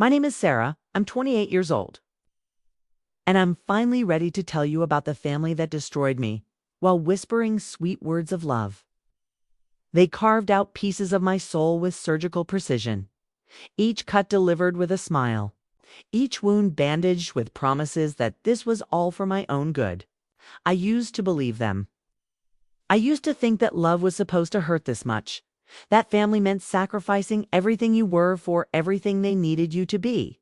My name is Sarah. I'm 28 years old. And I'm finally ready to tell you about the family that destroyed me while whispering sweet words of love. They carved out pieces of my soul with surgical precision, each cut delivered with a smile, each wound bandaged with promises that this was all for my own good. I used to believe them. I used to think that love was supposed to hurt this much. That family meant sacrificing everything you were for everything they needed you to be.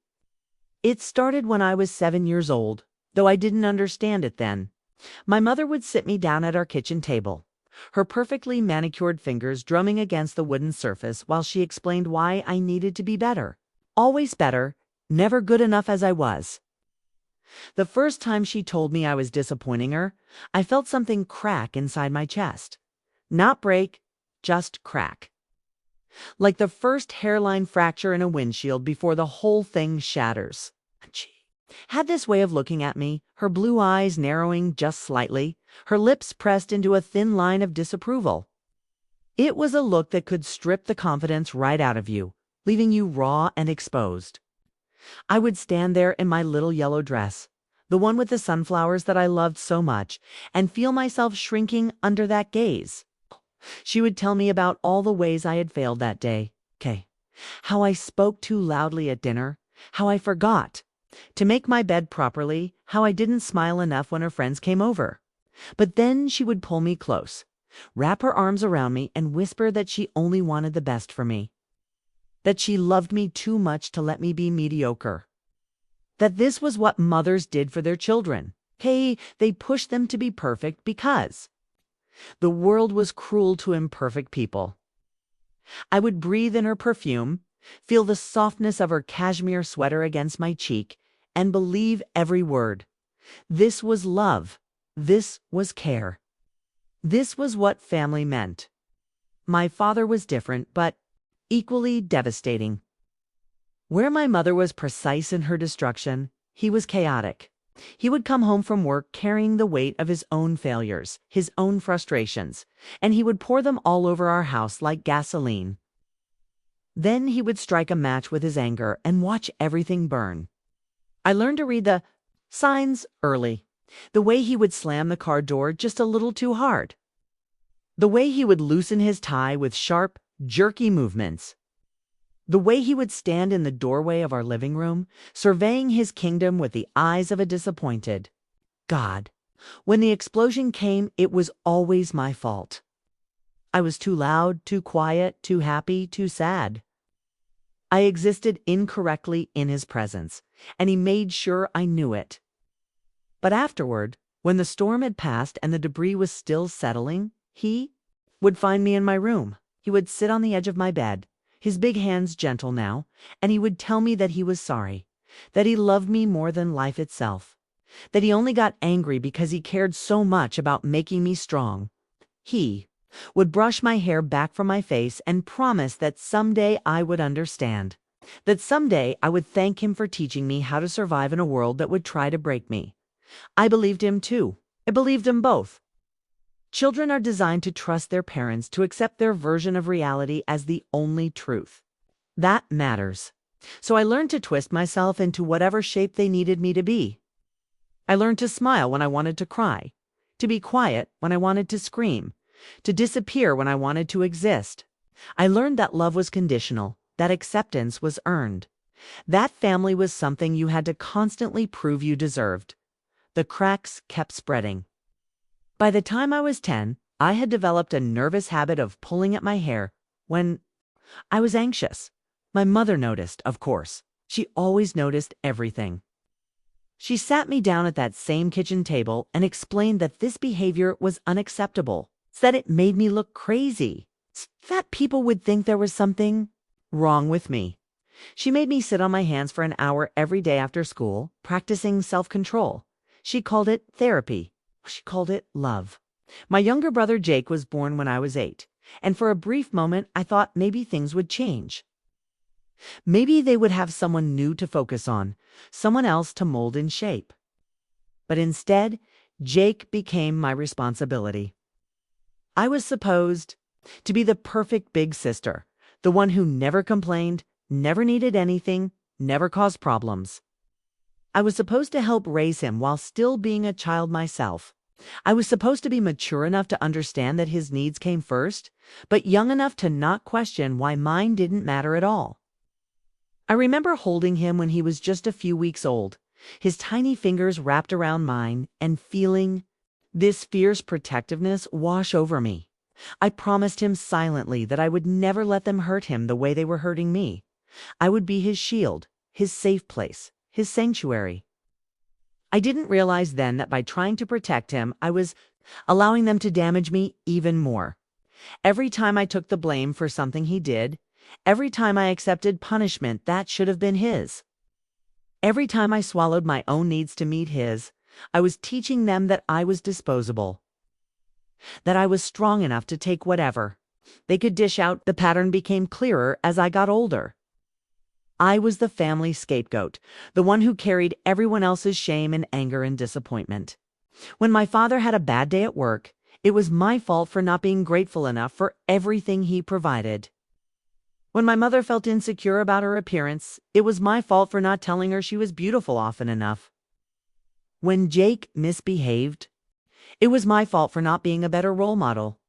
It started when I was 7 years old, though I didn't understand it then. My mother would sit me down at our kitchen table, her perfectly manicured fingers drumming against the wooden surface while she explained why I needed to be better. Always better, never good enough as I was. The first time she told me I was disappointing her, I felt something crack inside my chest. Not break, just crack. Like the first hairline fracture in a windshield before the whole thing shatters. She had this way of looking at me, her blue eyes narrowing just slightly, her lips pressed into a thin line of disapproval. It was a look that could strip the confidence right out of you, leaving you raw and exposed. I would stand there in my little yellow dress, the one with the sunflowers that I loved so much, and feel myself shrinking under that gaze. She would tell me about all the ways I had failed that day. How I spoke too loudly at dinner, how I forgot to make my bed properly, how I didn't smile enough when her friends came over. But then she would pull me close, wrap her arms around me, and whisper that she only wanted the best for me. That she loved me too much to let me be mediocre. That this was what mothers did for their children. They pushed them to be perfect because the world was cruel to imperfect people. I would breathe in her perfume, feel the softness of her cashmere sweater against my cheek, and believe every word. This was love. This was care. This was what family meant. My father was different, but equally devastating. Where my mother was precise in her destruction, he was chaotic. He would come home from work carrying the weight of his own failures, his own frustrations, and he would pour them all over our house like gasoline. Then he would strike a match with his anger and watch everything burn. I learned to read the signs early. The way he would slam the car door just a little too hard. The way he would loosen his tie with sharp, jerky movements. The way he would stand in the doorway of our living room, surveying his kingdom with the eyes of a disappointed God. When the explosion came, it was always my fault. I was too loud, too quiet, too happy, too sad. I existed incorrectly in his presence, and he made sure I knew it. But afterward, when the storm had passed and the debris was still settling, he would find me in my room. He would sit on the edge of my bed, his big hands gentle now, and he would tell me that he was sorry, that he loved me more than life itself, that he only got angry because he cared so much about making me strong. He would brush my hair back from my face and promise that someday I would understand, that someday I would thank him for teaching me how to survive in a world that would try to break me. I believed him too. I believed them both. Children are designed to trust their parents, to accept their version of reality as the only truth. That matters. So I learned to twist myself into whatever shape they needed me to be. I learned to smile when I wanted to cry, to be quiet when I wanted to scream, to disappear when I wanted to exist. I learned that love was conditional, that acceptance was earned. That family was something you had to constantly prove you deserved. The cracks kept spreading. By the time I was 10, I had developed a nervous habit of pulling at my hair when I was anxious. My mother noticed, of course. She always noticed everything. She sat me down at that same kitchen table and explained that this behavior was unacceptable, that it made me look crazy, that people would think there was something wrong with me. She made me sit on my hands for an hour every day after school, practicing self-control. She called it therapy. She called it love. My younger brother Jake was born when I was 8, and for a brief moment I thought maybe things would change. Maybe they would have someone new to focus on, someone else to mold and shape. But instead, Jake became my responsibility. I was supposed to be the perfect big sister, the one who never complained, never needed anything, never caused problems. I was supposed to help raise him while still being a child myself. I was supposed to be mature enough to understand that his needs came first, but young enough to not question why mine didn't matter at all. I remember holding him when he was just a few weeks old, his tiny fingers wrapped around mine, and feeling this fierce protectiveness wash over me. I promised him silently that I would never let them hurt him the way they were hurting me. I would be his shield, his safe place, his sanctuary. I didn't realize then that by trying to protect him, I was allowing them to damage me even more. Every time I took the blame for something he did, every time I accepted punishment that should have been his, every time I swallowed my own needs to meet his, I was teaching them that I was disposable, that I was strong enough to take whatever they could dish out. The pattern became clearer as I got older. I was the family scapegoat, the one who carried everyone else's shame and anger and disappointment. When my father had a bad day at work, it was my fault for not being grateful enough for everything he provided. When my mother felt insecure about her appearance, it was my fault for not telling her she was beautiful often enough. When Jake misbehaved, it was my fault for not being a better role model.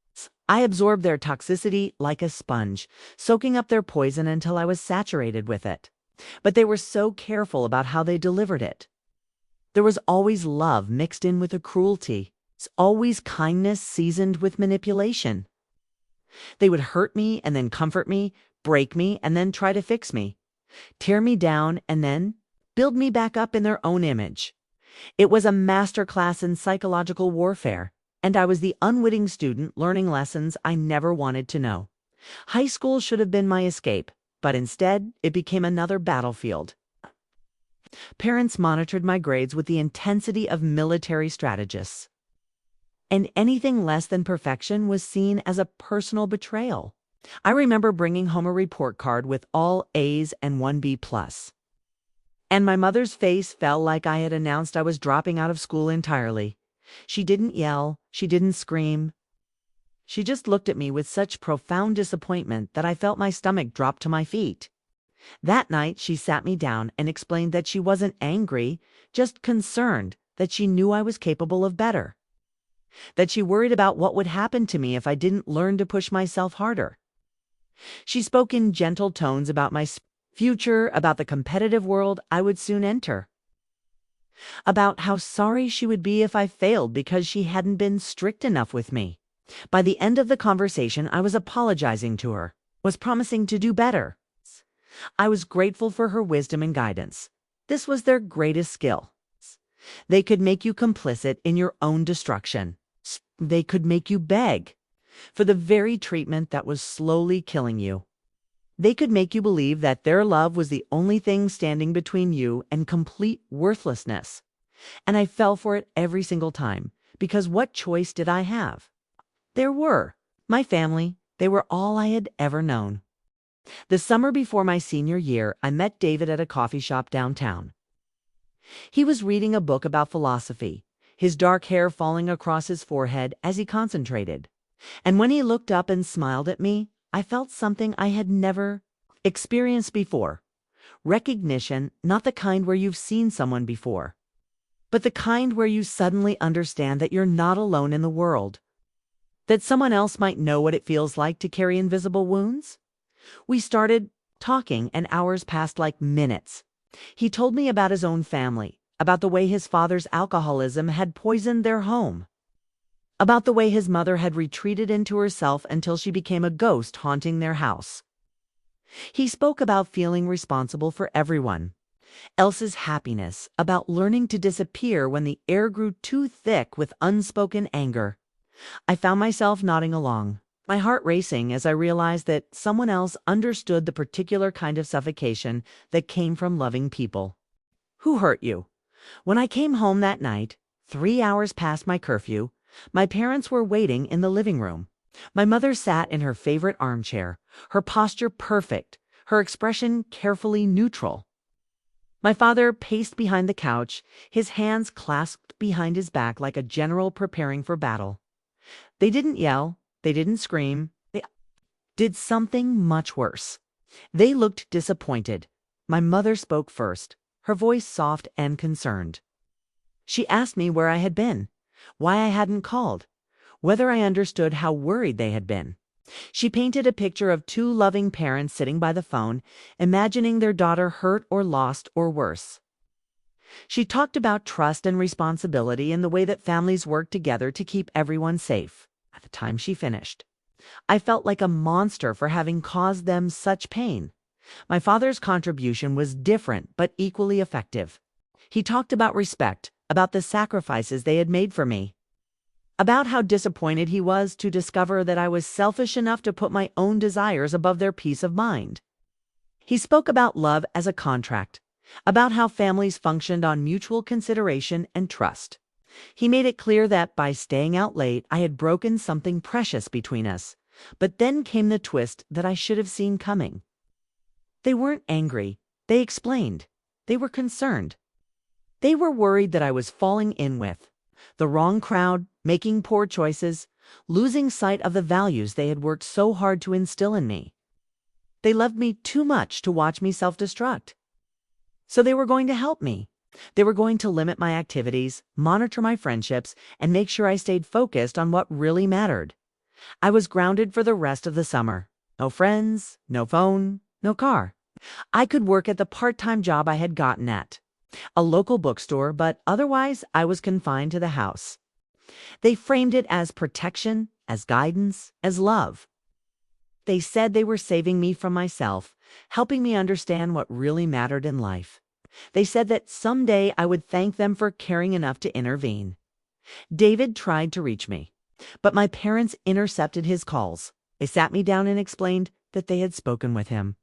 I absorbed their toxicity like a sponge, soaking up their poison until I was saturated with it. But they were so careful about how they delivered it. There was always love mixed in with the cruelty, always kindness seasoned with manipulation. They would hurt me and then comfort me, break me and then try to fix me, tear me down and then build me back up in their own image. It was a masterclass in psychological warfare, and I was the unwitting student learning lessons I never wanted to know. High school should have been my escape, but instead it became another battlefield. Parents monitored my grades with the intensity of military strategists, and anything less than perfection was seen as a personal betrayal. I remember bringing home a report card with all A's and 1 B+. And my mother's face fell like I had announced I was dropping out of school entirely. She didn't yell, she didn't scream. She just looked at me with such profound disappointment that I felt my stomach drop to my feet. That night, she sat me down and explained that she wasn't angry, just concerned that she knew I was capable of better, that she worried about what would happen to me if I didn't learn to push myself harder. She spoke in gentle tones about my future, about the competitive world I would soon enter, about how sorry she would be if I failed because she hadn't been strict enough with me. By the end of the conversation, I was apologizing to her, was promising to do better. I was grateful for her wisdom and guidance. This was their greatest skill. They could make you complicit in your own destruction. They could make you beg for the very treatment that was slowly killing you. They could make you believe that their love was the only thing standing between you and complete worthlessness. And I fell for it every single time, because what choice did I have? There were my family. They were all I had ever known. The summer before my senior year, I met David at a coffee shop downtown. He was reading a book about philosophy, his dark hair falling across his forehead as he concentrated. And when he looked up and smiled at me, I felt something I had never experienced before. Recognition, not the kind where you've seen someone before, but the kind where you suddenly understand that you're not alone in the world, that someone else might know what it feels like to carry invisible wounds. We started talking and hours passed like minutes. He told me about his own family, about the way his father's alcoholism had poisoned their home, about the way his mother had retreated into herself until she became a ghost haunting their house. He spoke about feeling responsible for everyone else's happiness, about learning to disappear when the air grew too thick with unspoken anger. I found myself nodding along, my heart racing as I realized that someone else understood the particular kind of suffocation that came from loving people. Who hurt you? When I came home that night, 3 hours past my curfew, my parents were waiting in the living room. My mother sat in her favorite armchair, her posture perfect, her expression carefully neutral. My father paced behind the couch, his hands clasped behind his back like a general preparing for battle. They didn't yell, they didn't scream, they did something much worse. They looked disappointed. My mother spoke first, her voice soft and concerned. She asked me where I had been, why I hadn't called, whether I understood how worried they had been. She painted a picture of two loving parents sitting by the phone, imagining their daughter hurt or lost or worse. She talked about trust and responsibility and the way that families work together to keep everyone safe. At the time she finished, I felt like a monster for having caused them such pain. My father's contribution was different but equally effective. He talked about respect, about the sacrifices they had made for me, about how disappointed he was to discover that I was selfish enough to put my own desires above their peace of mind. He spoke about love as a contract, about how families functioned on mutual consideration and trust. He made it clear that by staying out late, I had broken something precious between us. But then came the twist that I should have seen coming. They weren't angry. They explained. They were concerned. They were worried that I was falling in with the wrong crowd, making poor choices, losing sight of the values they had worked so hard to instill in me. They loved me too much to watch me self-destruct. So they were going to help me. They were going to limit my activities, monitor my friendships, and make sure I stayed focused on what really mattered. I was grounded for the rest of the summer. No friends, no phone, no car. I could work at the part-time job I had gotten at a local bookstore, but otherwise I was confined to the house. They framed it as protection, as guidance, as love. They said they were saving me from myself, helping me understand what really mattered in life. They said that someday I would thank them for caring enough to intervene. David tried to reach me, but my parents intercepted his calls. They sat me down and explained that they had spoken with him,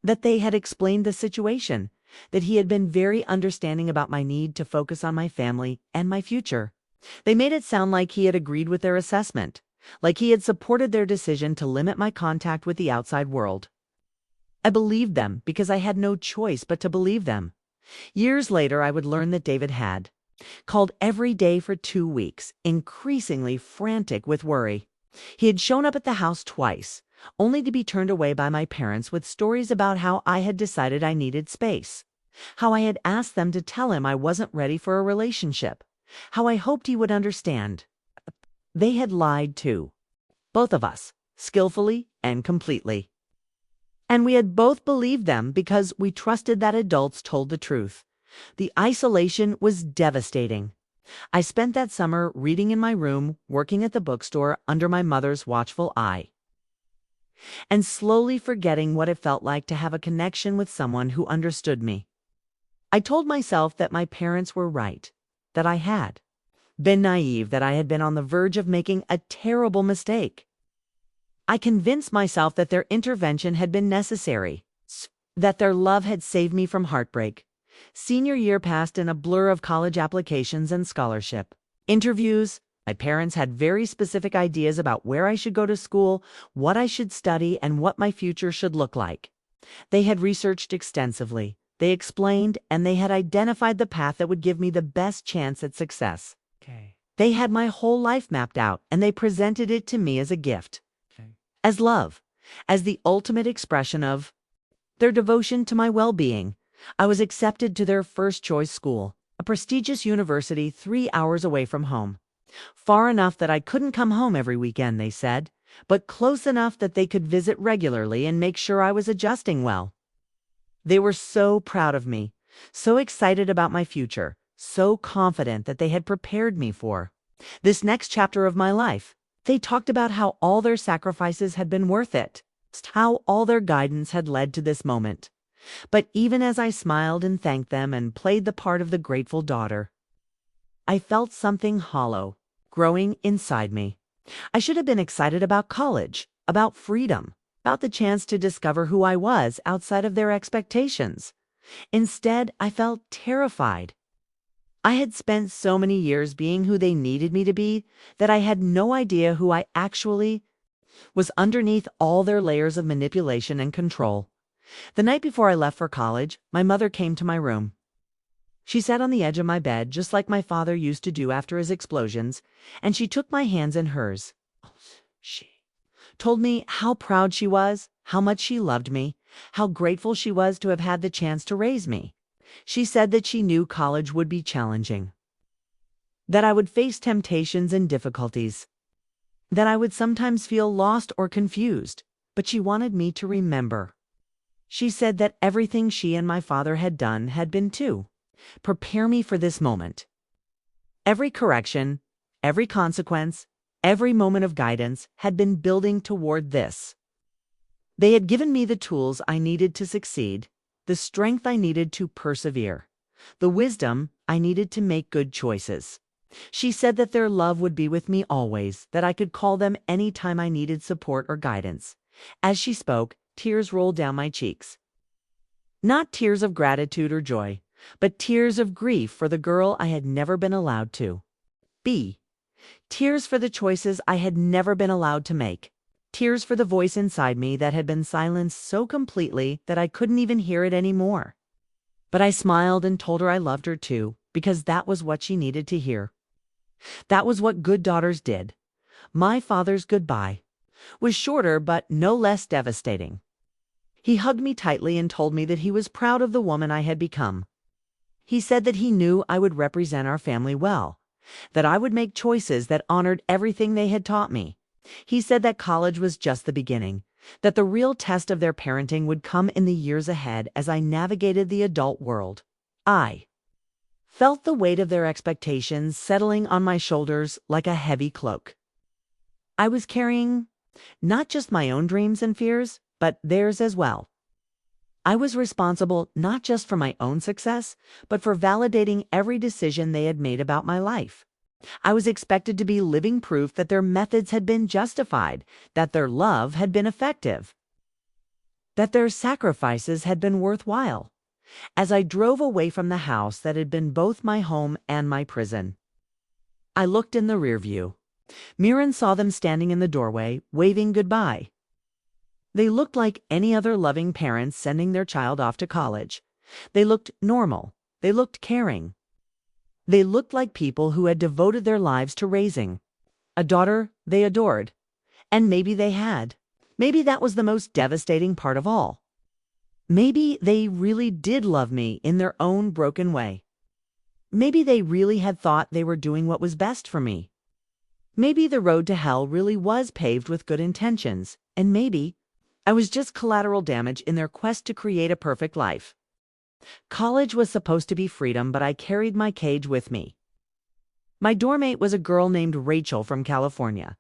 that they had explained the situation, that he had been very understanding about my need to focus on my family and my future. They made it sound like he had agreed with their assessment, like he had supported their decision to limit my contact with the outside world. I believed them because I had no choice but to believe them. Years later, I would learn that David had called every day for 2 weeks, increasingly frantic with worry. He had shown up at the house twice, only to be turned away by my parents with stories about how I had decided I needed space, how I had asked them to tell him I wasn't ready for a relationship, how I hoped he would understand. They had lied too, both of us, skillfully and completely. And we had both believed them because we trusted that adults told the truth. The isolation was devastating. I spent that summer reading in my room, working at the bookstore under my mother's watchful eye, and slowly forgetting what it felt like to have a connection with someone who understood me. I told myself that my parents were right, that I had been naive, that I had been on the verge of making a terrible mistake. I convinced myself that their intervention had been necessary, that their love had saved me from heartbreak. Senior year passed in a blur of college applications and scholarship interviews. My parents had very specific ideas about where I should go to school, what I should study, and what my future should look like. They had researched extensively. They explained, and they had identified the path that would give me the best chance at success. They had my whole life mapped out, and they presented it to me as a gift, as love, as the ultimate expression of their devotion to my well-being. I was accepted to their first-choice school, a prestigious university 3 hours away from home. Far enough that I couldn't come home every weekend, they said, but close enough that they could visit regularly and make sure I was adjusting well. They were so proud of me, so excited about my future, so confident that they had prepared me for this next chapter of my life. They talked about how all their sacrifices had been worth it, how all their guidance had led to this moment. But even as I smiled and thanked them and played the part of the grateful daughter, I felt something hollow growing inside me. I should have been excited about college, about freedom, about the chance to discover who I was outside of their expectations. Instead, I felt terrified. I had spent so many years being who they needed me to be that I had no idea who I actually was underneath all their layers of manipulation and control. The night before I left for college, my mother came to my room. She sat on the edge of my bed, just like my father used to do after his explosions, and she took my hands in hers. She told me how proud she was, how much she loved me, how grateful she was to have had the chance to raise me. She said that she knew college would be challenging, that I would face temptations and difficulties, that I would sometimes feel lost or confused, but she wanted me to remember. She said that everything she and my father had done had been to prepare me for this moment. Every correction, every consequence, every moment of guidance had been building toward this. They had given me the tools I needed to succeed, the strength I needed to persevere, the wisdom I needed to make good choices. She said that their love would be with me always, that I could call them any time I needed support or guidance. As she spoke, tears rolled down my cheeks. Not tears of gratitude or joy, but tears of grief for the girl I had never been allowed to be. Tears for the choices I had never been allowed to make. Tears for the voice inside me that had been silenced so completely that I couldn't even hear it anymore. But I smiled and told her I loved her too, because that was what she needed to hear. That was what good daughters did. My father's goodbye was shorter but no less devastating. He hugged me tightly and told me that he was proud of the woman I had become. He said that he knew I would represent our family well, that I would make choices that honored everything they had taught me. He said that college was just the beginning, that the real test of their parenting would come in the years ahead as I navigated the adult world. I felt the weight of their expectations settling on my shoulders like a heavy cloak. I was carrying not just my own dreams and fears, but theirs as well. I was responsible not just for my own success, but for validating every decision they had made about my life. I was expected to be living proof that their methods had been justified, that their love had been effective, that their sacrifices had been worthwhile. As I drove away from the house that had been both my home and my prison, I looked in the rearview mirror and saw them standing in the doorway, waving goodbye. They looked like any other loving parents sending their child off to college. They looked normal. They looked caring. They looked like people who had devoted their lives to raising a daughter they adored. And maybe they had. Maybe that was the most devastating part of all. Maybe they really did love me in their own broken way. Maybe they really had thought they were doing what was best for me. Maybe the road to hell really was paved with good intentions, and maybe I was just collateral damage in their quest to create a perfect life. College was supposed to be freedom, but I carried my cage with me. My doormate was a girl named Rachel from California,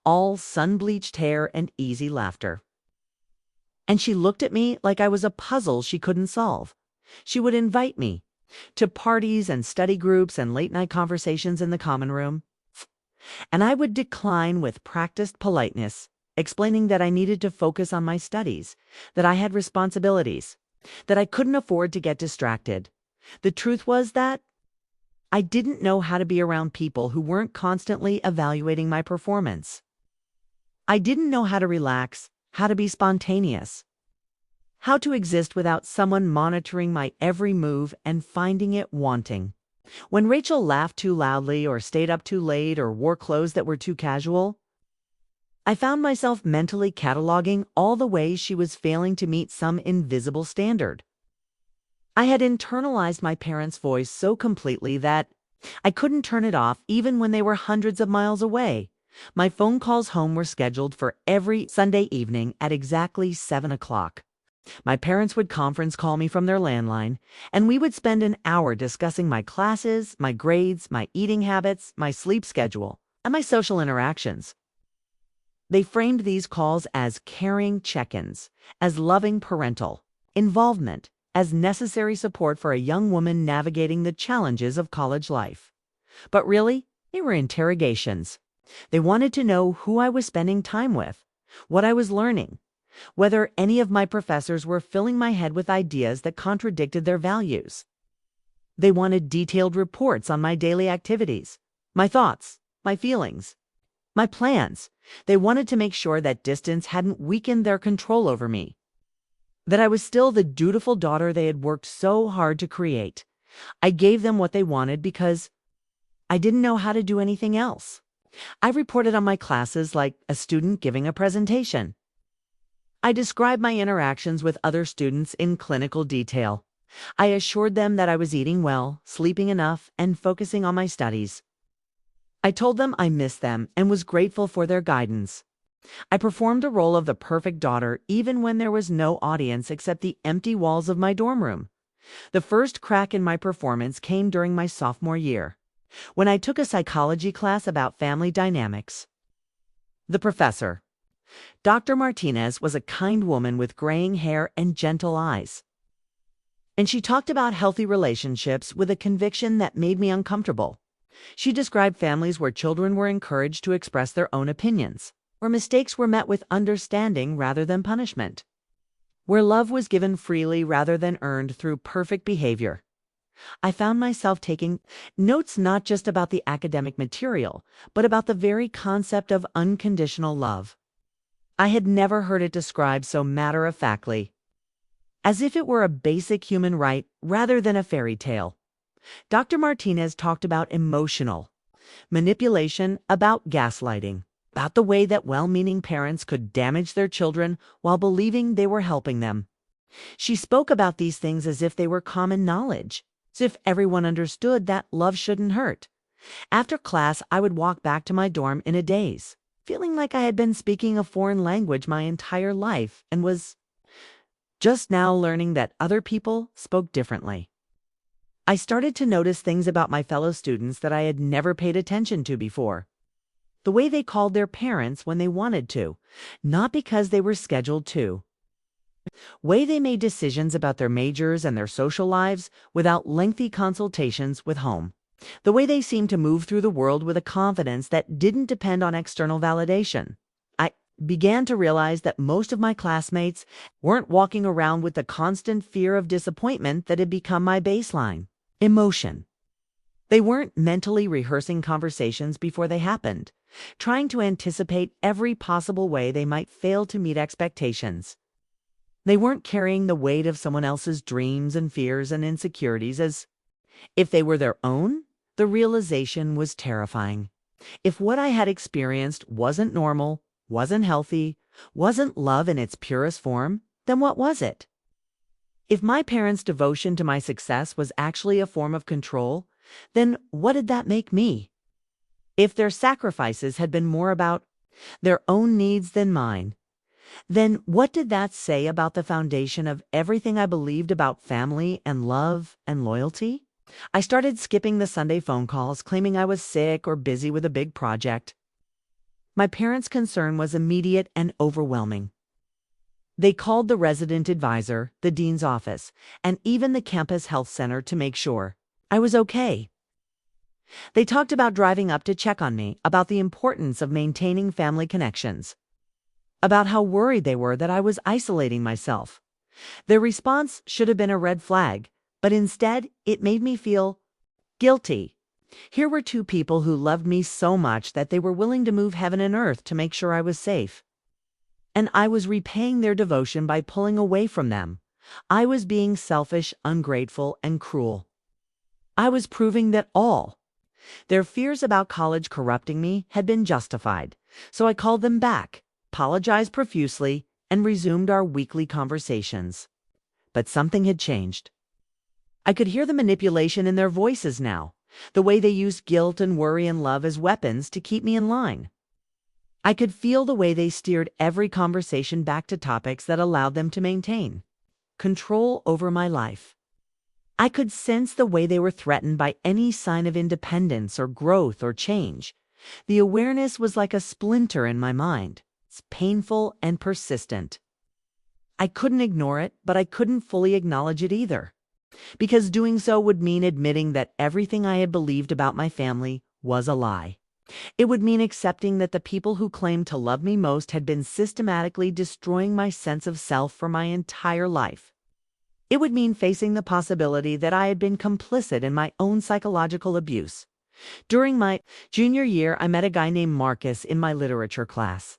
all sun-bleached hair and easy laughter. And she looked at me like I was a puzzle she couldn't solve. She would invite me to parties and study groups and late-night conversations in the common room. And I would decline with practiced politeness, explaining that I needed to focus on my studies, that I had responsibilities, that I couldn't afford to get distracted. The truth was that I didn't know how to be around people who weren't constantly evaluating my performance. I didn't know how to relax, how to be spontaneous, how to exist without someone monitoring my every move and finding it wanting. When Rachel laughed too loudly or stayed up too late or wore clothes that were too casual, I found myself mentally cataloging all the ways she was failing to meet some invisible standard. I had internalized my parents' voice so completely that I couldn't turn it off even when they were hundreds of miles away. My phone calls home were scheduled for every Sunday evening at exactly 7 o'clock. My parents would conference call me from their landline, and we would spend an hour discussing my classes, my grades, my eating habits, my sleep schedule, and my social interactions. They framed these calls as caring check-ins, as loving parental involvement, as necessary support for a young woman navigating the challenges of college life. But really, they were interrogations. They wanted to know who I was spending time with, what I was learning, whether any of my professors were filling my head with ideas that contradicted their values. They wanted detailed reports on my daily activities, my thoughts, my feelings, my plans. They wanted to make sure that distance hadn't weakened their control over me, that I was still the dutiful daughter they had worked so hard to create. I gave them what they wanted because I didn't know how to do anything else. I reported on my classes like a student giving a presentation. I described my interactions with other students in clinical detail. I assured them that I was eating well, sleeping enough, and focusing on my studies. I told them I missed them and was grateful for their guidance. I performed the role of the perfect daughter even when there was no audience except the empty walls of my dorm room. The first crack in my performance came during my sophomore year, when I took a psychology class about family dynamics. The professor, Dr. Martinez, was a kind woman with graying hair and gentle eyes. And she talked about healthy relationships with a conviction that made me uncomfortable. She described families where children were encouraged to express their own opinions, where mistakes were met with understanding rather than punishment, where love was given freely rather than earned through perfect behavior. I found myself taking notes not just about the academic material, but about the very concept of unconditional love. I had never heard it described so matter-of-factly, as if it were a basic human right rather than a fairy tale. Dr. Martinez talked about emotional manipulation, about gaslighting, about the way that well-meaning parents could damage their children while believing they were helping them. She spoke about these things as if they were common knowledge, as if everyone understood that love shouldn't hurt. After class, I would walk back to my dorm in a daze, feeling like I had been speaking a foreign language my entire life and was just now learning that other people spoke differently. I started to notice things about my fellow students that I had never paid attention to before. The way they called their parents when they wanted to, not because they were scheduled to. Way they made decisions about their majors and their social lives without lengthy consultations with home. The way they seemed to move through the world with a confidence that didn't depend on external validation. I began to realize that most of my classmates weren't walking around with the constant fear of disappointment that had become my baseline. Emotion. They weren't mentally rehearsing conversations before they happened, trying to anticipate every possible way they might fail to meet expectations. They weren't carrying the weight of someone else's dreams and fears and insecurities as if they were their own. The realization was terrifying. If what I had experienced wasn't normal, wasn't healthy, wasn't love in its purest form, then what was it? If my parents' devotion to my success was actually a form of control, then what did that make me? If their sacrifices had been more about their own needs than mine, then what did that say about the foundation of everything I believed about family and love and loyalty? I started skipping the Sunday phone calls, claiming I was sick or busy with a big project. My parents' concern was immediate and overwhelming. They called the resident advisor, the dean's office, and even the campus health center to make sure I was okay. They talked about driving up to check on me, about the importance of maintaining family connections, about how worried they were that I was isolating myself. Their response should have been a red flag, but instead it made me feel guilty. Here were two people who loved me so much that they were willing to move heaven and earth to make sure I was safe. And I was repaying their devotion by pulling away from them. I was being selfish, ungrateful, and cruel. I was proving that all their fears about college corrupting me had been justified. So I called them back, apologized profusely, and resumed our weekly conversations. But something had changed. I could hear the manipulation in their voices now, the way they used guilt and worry and love as weapons to keep me in line. I could feel the way they steered every conversation back to topics that allowed them to maintain control over my life. I could sense the way they were threatened by any sign of independence or growth or change. The awareness was like a splinter in my mind. It's painful and persistent. I couldn't ignore it, but I couldn't fully acknowledge it either, because doing so would mean admitting that everything I had believed about my family was a lie. It would mean accepting that the people who claimed to love me most had been systematically destroying my sense of self for my entire life. It would mean facing the possibility that I had been complicit in my own psychological abuse. During my junior year, I met a guy named Marcus in my literature class.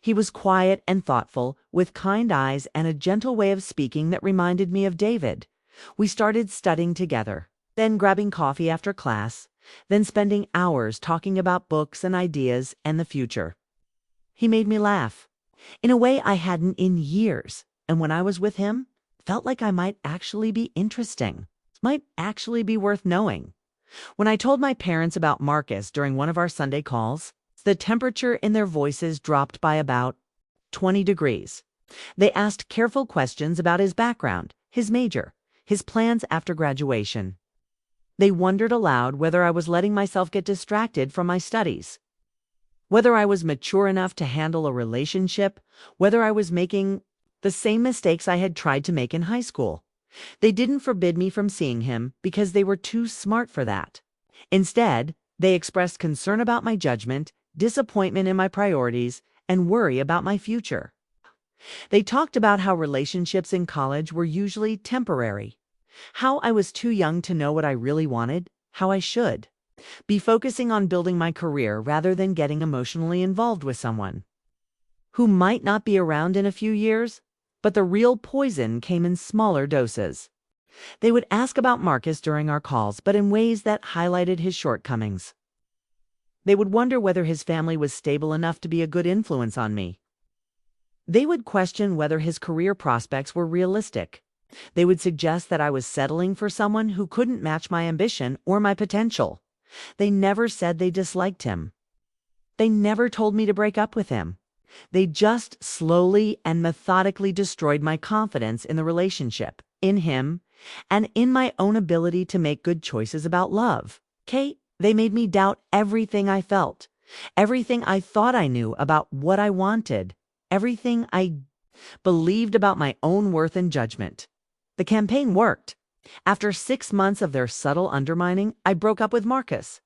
He was quiet and thoughtful, with kind eyes and a gentle way of speaking that reminded me of David. We started studying together, then grabbing coffee after class, then spending hours talking about books and ideas and the future. He made me laugh. in a way I hadn't in years. And when I was with him, felt like I might actually be interesting, might actually be worth knowing. When I told my parents about Marcus during one of our Sunday calls, the temperature in their voices dropped by about 20 degrees. They asked careful questions about his background, his major, his plans after graduation. They wondered aloud whether I was letting myself get distracted from my studies, whether I was mature enough to handle a relationship, whether I was making the same mistakes I had tried to make in high school. They didn't forbid me from seeing him because they were too smart for that. Instead, they expressed concern about my judgment, disappointment in my priorities, and worry about my future. They talked about how relationships in college were usually temporary, how I was too young to know what I really wanted, how I should be focusing on building my career rather than getting emotionally involved with someone who might not be around in a few years, but the real poison came in smaller doses. They would ask about Marcus during our calls, but in ways that highlighted his shortcomings. They would wonder whether his family was stable enough to be a good influence on me. They would question whether his career prospects were realistic. They would suggest that I was settling for someone who couldn't match my ambition or my potential. They never said they disliked him. They never told me to break up with him. They just slowly and methodically destroyed my confidence in the relationship, in him, and in my own ability to make good choices about love. Kate, they made me doubt everything I felt, everything I thought I knew about what I wanted, everything I believed about my own worth and judgment. The campaign worked. After 6 months of their subtle undermining, I broke up with Marcus.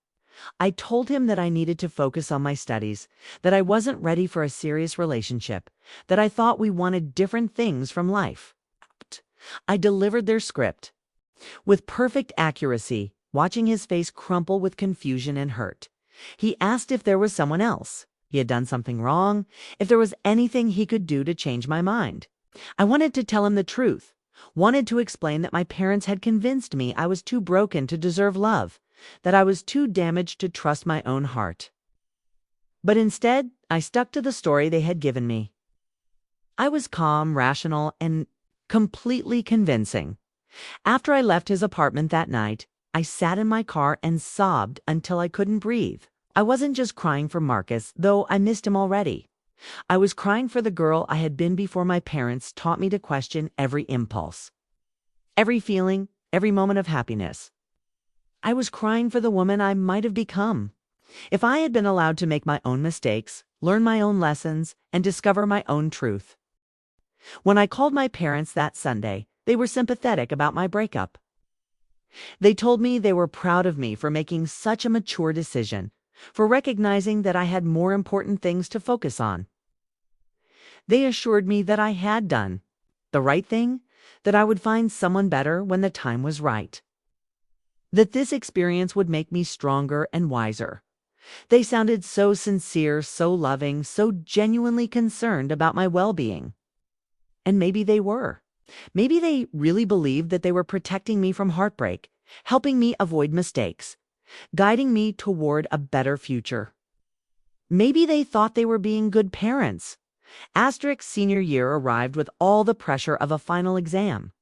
I told him that I needed to focus on my studies, that I wasn't ready for a serious relationship, that I thought we wanted different things from life. I delivered their script with perfect accuracy, watching his face crumple with confusion and hurt. He asked if there was someone else, he had done something wrong, if there was anything he could do to change my mind. I wanted to tell him the truth, wanted to explain that my parents had convinced me I was too broken to deserve love, that I was too damaged to trust my own heart. But instead, I stuck to the story they had given me. I was calm, rational, and completely convincing. After I left his apartment that night, I sat in my car and sobbed until I couldn't breathe. I wasn't just crying for Marcus, though I missed him already. I was crying for the girl I had been before my parents taught me to question every impulse, every feeling, every moment of happiness. I was crying for the woman I might have become if I had been allowed to make my own mistakes, learn my own lessons, and discover my own truth. When I called my parents that Sunday, they were sympathetic about my breakup. They told me they were proud of me for making such a mature decision, for recognizing that I had more important things to focus on. They assured me that I had done the right thing, that I would find someone better when the time was right, that this experience would make me stronger and wiser. They sounded so sincere, so loving, so genuinely concerned about my well-being. And maybe they were. Maybe they really believed that they were protecting me from heartbreak, helping me avoid mistakes, guiding me toward a better future. Maybe they thought they were being good parents. Asterix senior year arrived with all the pressure of a final exam.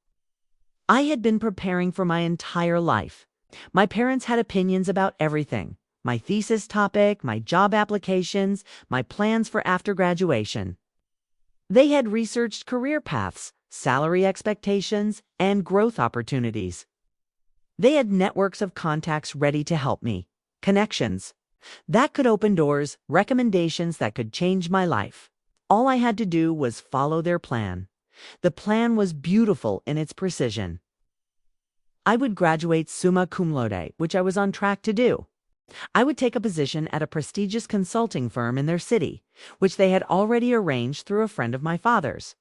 I had been preparing for my entire life. My parents had opinions about everything: my thesis topic, my job applications, my plans for after graduation. They had researched career paths, salary expectations, and growth opportunities. They had networks of contacts ready to help me, connections that could open doors, recommendations that could change my life. All I had to do was follow their plan. The plan was beautiful in its precision. I would graduate summa cum laude, which I was on track to do. I would take a position at a prestigious consulting firm in their city, which they had already arranged through a friend of my father's.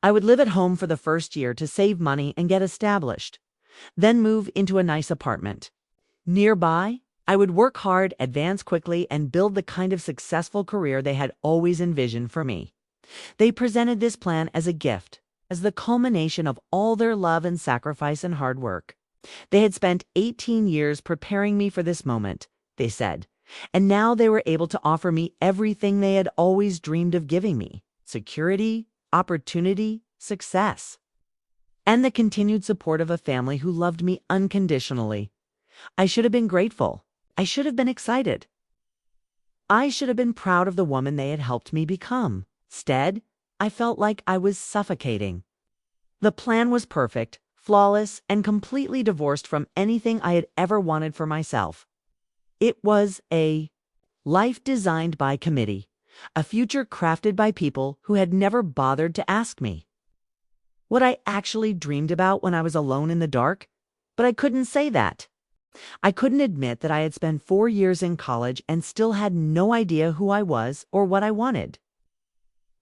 I would live at home for the first year to save money and get established, then move into a nice apartment. Nearby, I would work hard, advance quickly, and build the kind of successful career they had always envisioned for me. They presented this plan as a gift, as the culmination of all their love and sacrifice and hard work. They had spent 18 years preparing me for this moment, they said, And now they were able to offer me everything they had always dreamed of giving me: security, opportunity, success, and the continued support of a family who loved me unconditionally. I should have been grateful. I should have been excited. I should have been proud of the woman they had helped me become. Instead, I felt like I was suffocating. The plan was perfect, flawless, and completely divorced from anything I had ever wanted for myself. It was a life designed by committee, a future crafted by people who had never bothered to ask me what I actually dreamed about when I was alone in the dark. But I couldn't say that. I couldn't admit that I had spent 4 years in college and still had no idea who I was or what I wanted.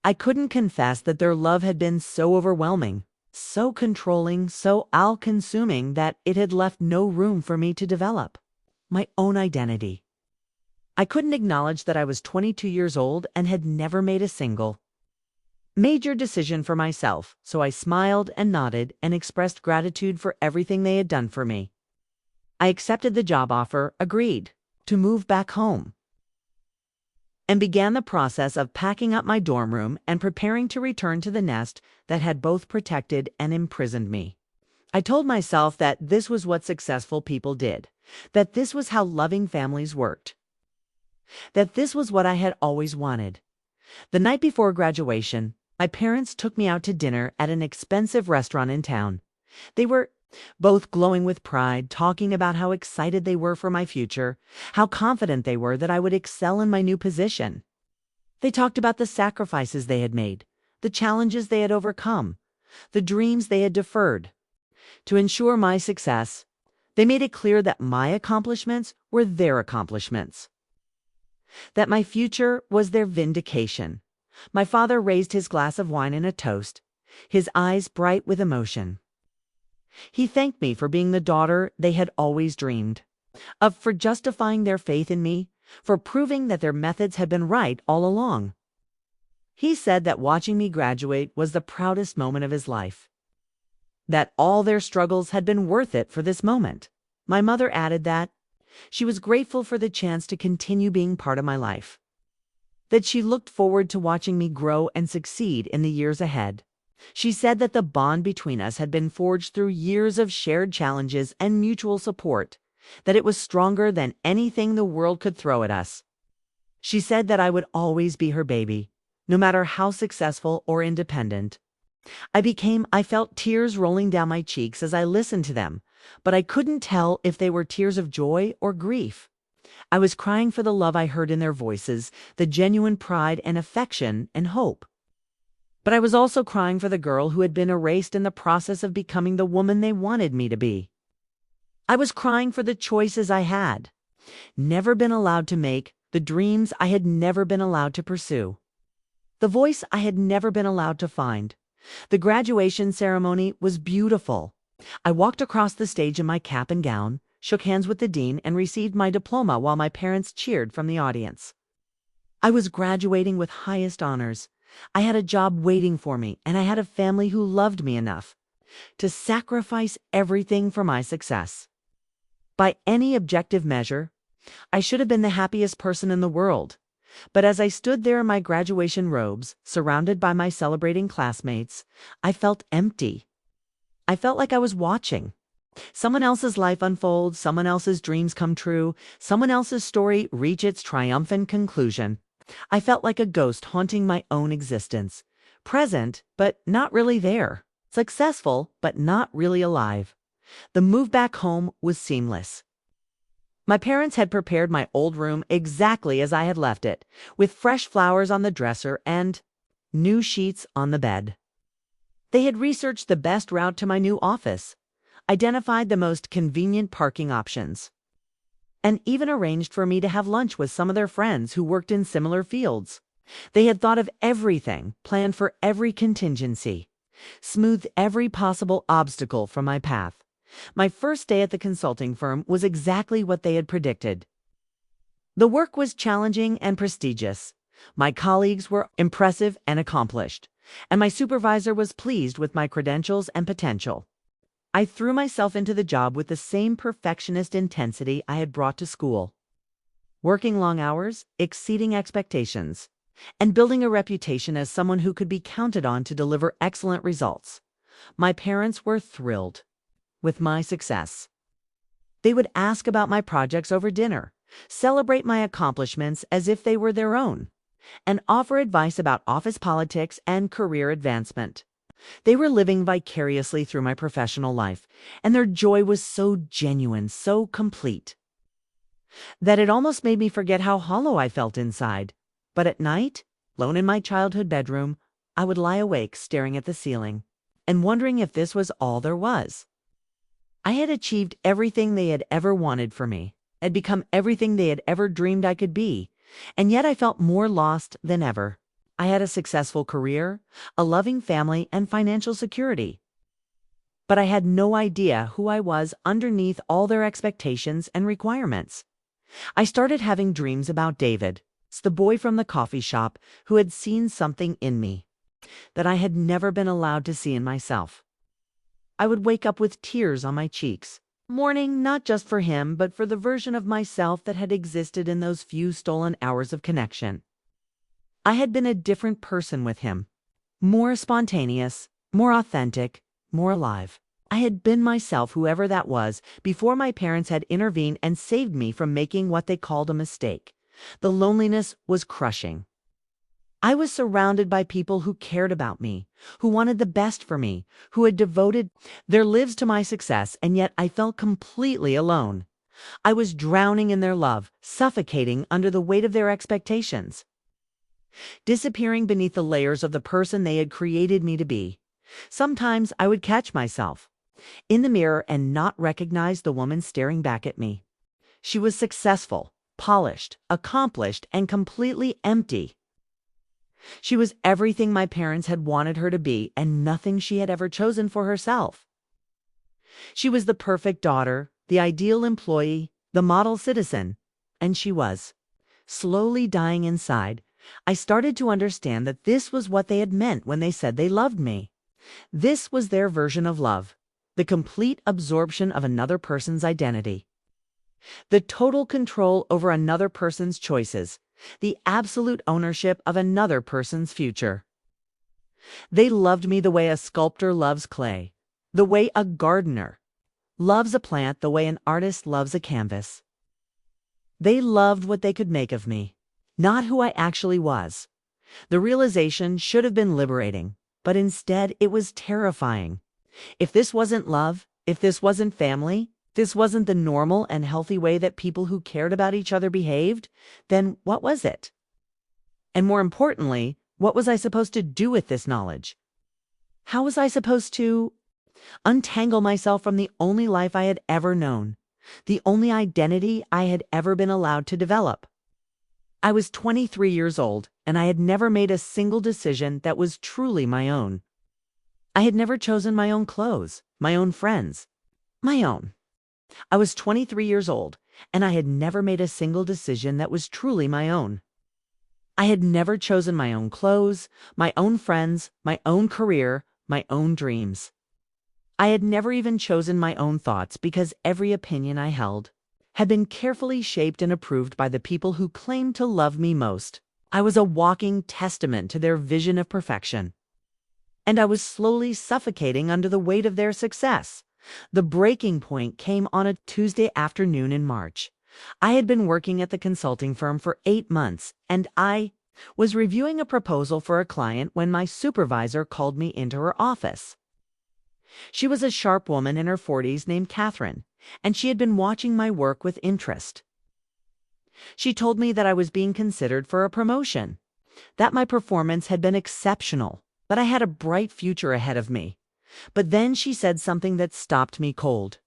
I couldn't confess that their love had been so overwhelming, so controlling, so all-consuming that it had left no room for me to develop my own identity. I couldn't acknowledge that I was 22 years old and had never made a single major decision for myself, so I smiled and nodded and expressed gratitude for everything they had done for me. I accepted the job offer, agreed to move back home, and began the process of packing up my dorm room and preparing to return to the nest that had both protected and imprisoned me. I told myself that this was what successful people did, that this was how loving families worked, that this was what I had always wanted. The night before graduation, my parents took me out to dinner at an expensive restaurant in town. They were both glowing with pride, talking about how excited they were for my future, how confident they were that I would excel in my new position. They talked about the sacrifices they had made, the challenges they had overcome, the dreams they had deferred. To ensure my success, they made it clear that my accomplishments were their accomplishments, that my future was their vindication. My father raised his glass of wine in a toast, his eyes bright with emotion. He thanked me for being the daughter they had always dreamed of, for justifying their faith in me, for proving that their methods had been right all along. He said that watching me graduate was the proudest moment of his life, that all their struggles had been worth it for this moment. My mother added that she was grateful for the chance to continue being part of my life, that she looked forward to watching me grow and succeed in the years ahead. She said that the bond between us had been forged through years of shared challenges and mutual support, that it was stronger than anything the world could throw at us. She said that I would always be her baby, no matter how successful or independent. I felt tears rolling down my cheeks as I listened to them, but I couldn't tell if they were tears of joy or grief. I was crying for the love I heard in their voices, the genuine pride and affection and hope. But I was also crying for the girl who had been erased in the process of becoming the woman they wanted me to be. I was crying for the choices I had never been allowed to make, the dreams I had never been allowed to pursue, the voice I had never been allowed to find. The graduation ceremony was beautiful. I walked across the stage in my cap and gown, shook hands with the dean, and received my diploma while my parents cheered from the audience. I was graduating with highest honors. I had a job waiting for me, and I had a family who loved me enough to sacrifice everything for my success. By any objective measure, I should have been the happiest person in the world. But as I stood there in my graduation robes, surrounded by my celebrating classmates, I felt empty. I felt like I was watching someone else's life unfold, someone else's dreams come true, someone else's story reach its triumphant conclusion. I felt like a ghost haunting my own existence, present but not really there, successful but not really alive. The move back home was seamless. My parents had prepared my old room exactly as I had left it, with fresh flowers on the dresser and new sheets on the bed. They had researched the best route to my new office, identified the most convenient parking options, and even arranged for me to have lunch with some of their friends who worked in similar fields. They had thought of everything, planned for every contingency, smoothed every possible obstacle from my path. My first day at the consulting firm was exactly what they had predicted. The work was challenging and prestigious. My colleagues were impressive and accomplished, and my supervisor was pleased with my credentials and potential. I threw myself into the job with the same perfectionist intensity I had brought to school. working long hours, exceeding expectations, and building a reputation as someone who could be counted on to deliver excellent results. My parents were thrilled with my success. They would ask about my projects over dinner, celebrate my accomplishments as if they were their own, and offer advice about office politics and career advancement. They were living vicariously through my professional life, and their joy was so genuine, so complete, that it almost made me forget how hollow I felt inside. But at night, alone in my childhood bedroom, I would lie awake staring at the ceiling and wondering if this was all there was. I had achieved everything they had ever wanted for me, had become everything they had ever dreamed I could be, and yet I felt more lost than ever. I had a successful career, a loving family, and financial security. But I had no idea who I was underneath all their expectations and requirements. I started having dreams about David, the boy from the coffee shop who had seen something in me that I had never been allowed to see in myself. I would wake up with tears on my cheeks, mourning not just for him, but for the version of myself that had existed in those few stolen hours of connection. I had been a different person with him, more spontaneous, more authentic, more alive. I had been myself, whoever that was, before my parents had intervened and saved me from making what they called a mistake. The loneliness was crushing. I was surrounded by people who cared about me, who wanted the best for me, who had devoted their lives to my success, and yet I felt completely alone. I was drowning in their love, suffocating under the weight of their expectations, disappearing beneath the layers of the person they had created me to be. Sometimes I would catch myself in the mirror and not recognize the woman staring back at me. She was successful, polished, accomplished, and completely empty. She was everything my parents had wanted her to be and nothing she had ever chosen for herself. She was the perfect daughter, the ideal employee, the model citizen, and she was slowly dying inside. I started to understand that this was what they had meant when they said they loved me. This was their version of love, the complete absorption of another person's identity, the total control over another person's choices, the absolute ownership of another person's future. They loved me the way a sculptor loves clay, the way a gardener loves a plant, the way an artist loves a canvas. They loved what they could make of me, not who I actually was. The realization should have been liberating, but instead it was terrifying. If this wasn't love, if this wasn't family, this wasn't the normal and healthy way that people who cared about each other behaved, then what was it? And more importantly, what was I supposed to do with this knowledge? How was I supposed to untangle myself from the only life I had ever known, the only identity I had ever been allowed to develop? I was 23 years old, and I had never made a single decision that was truly my own. I had never chosen my own clothes, my own friends, my own. I was 23 years old, and I had never made a single decision that was truly my own. I had never chosen my own clothes, my own friends, my own career, my own dreams. I had never even chosen my own thoughts because every opinion I held had been carefully shaped and approved by the people who claimed to love me most. I was a walking testament to their vision of perfection, and I was slowly suffocating under the weight of their success. The breaking point came on a Tuesday afternoon in March. I had been working at the consulting firm for 8 months, and I was reviewing a proposal for a client when my supervisor called me into her office. She was a sharp woman in her 40s named Catherine, and she had been watching my work with interest. She told me that I was being considered for a promotion, that my performance had been exceptional, that I had a bright future ahead of me. But then she said something that stopped me cold.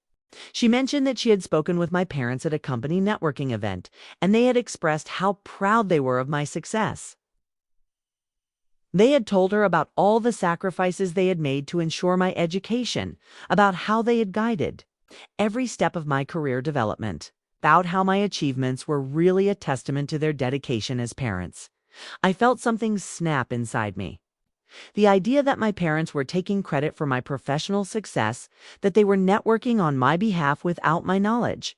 She mentioned that she had spoken with my parents at a company networking event, and they had expressed how proud they were of my success. They had told her about all the sacrifices they had made to ensure my education, about how they had guided every step of my career development, about how my achievements were really a testament to their dedication as parents. I felt something snap inside me. The idea that my parents were taking credit for my professional success, that they were networking on my behalf without my knowledge.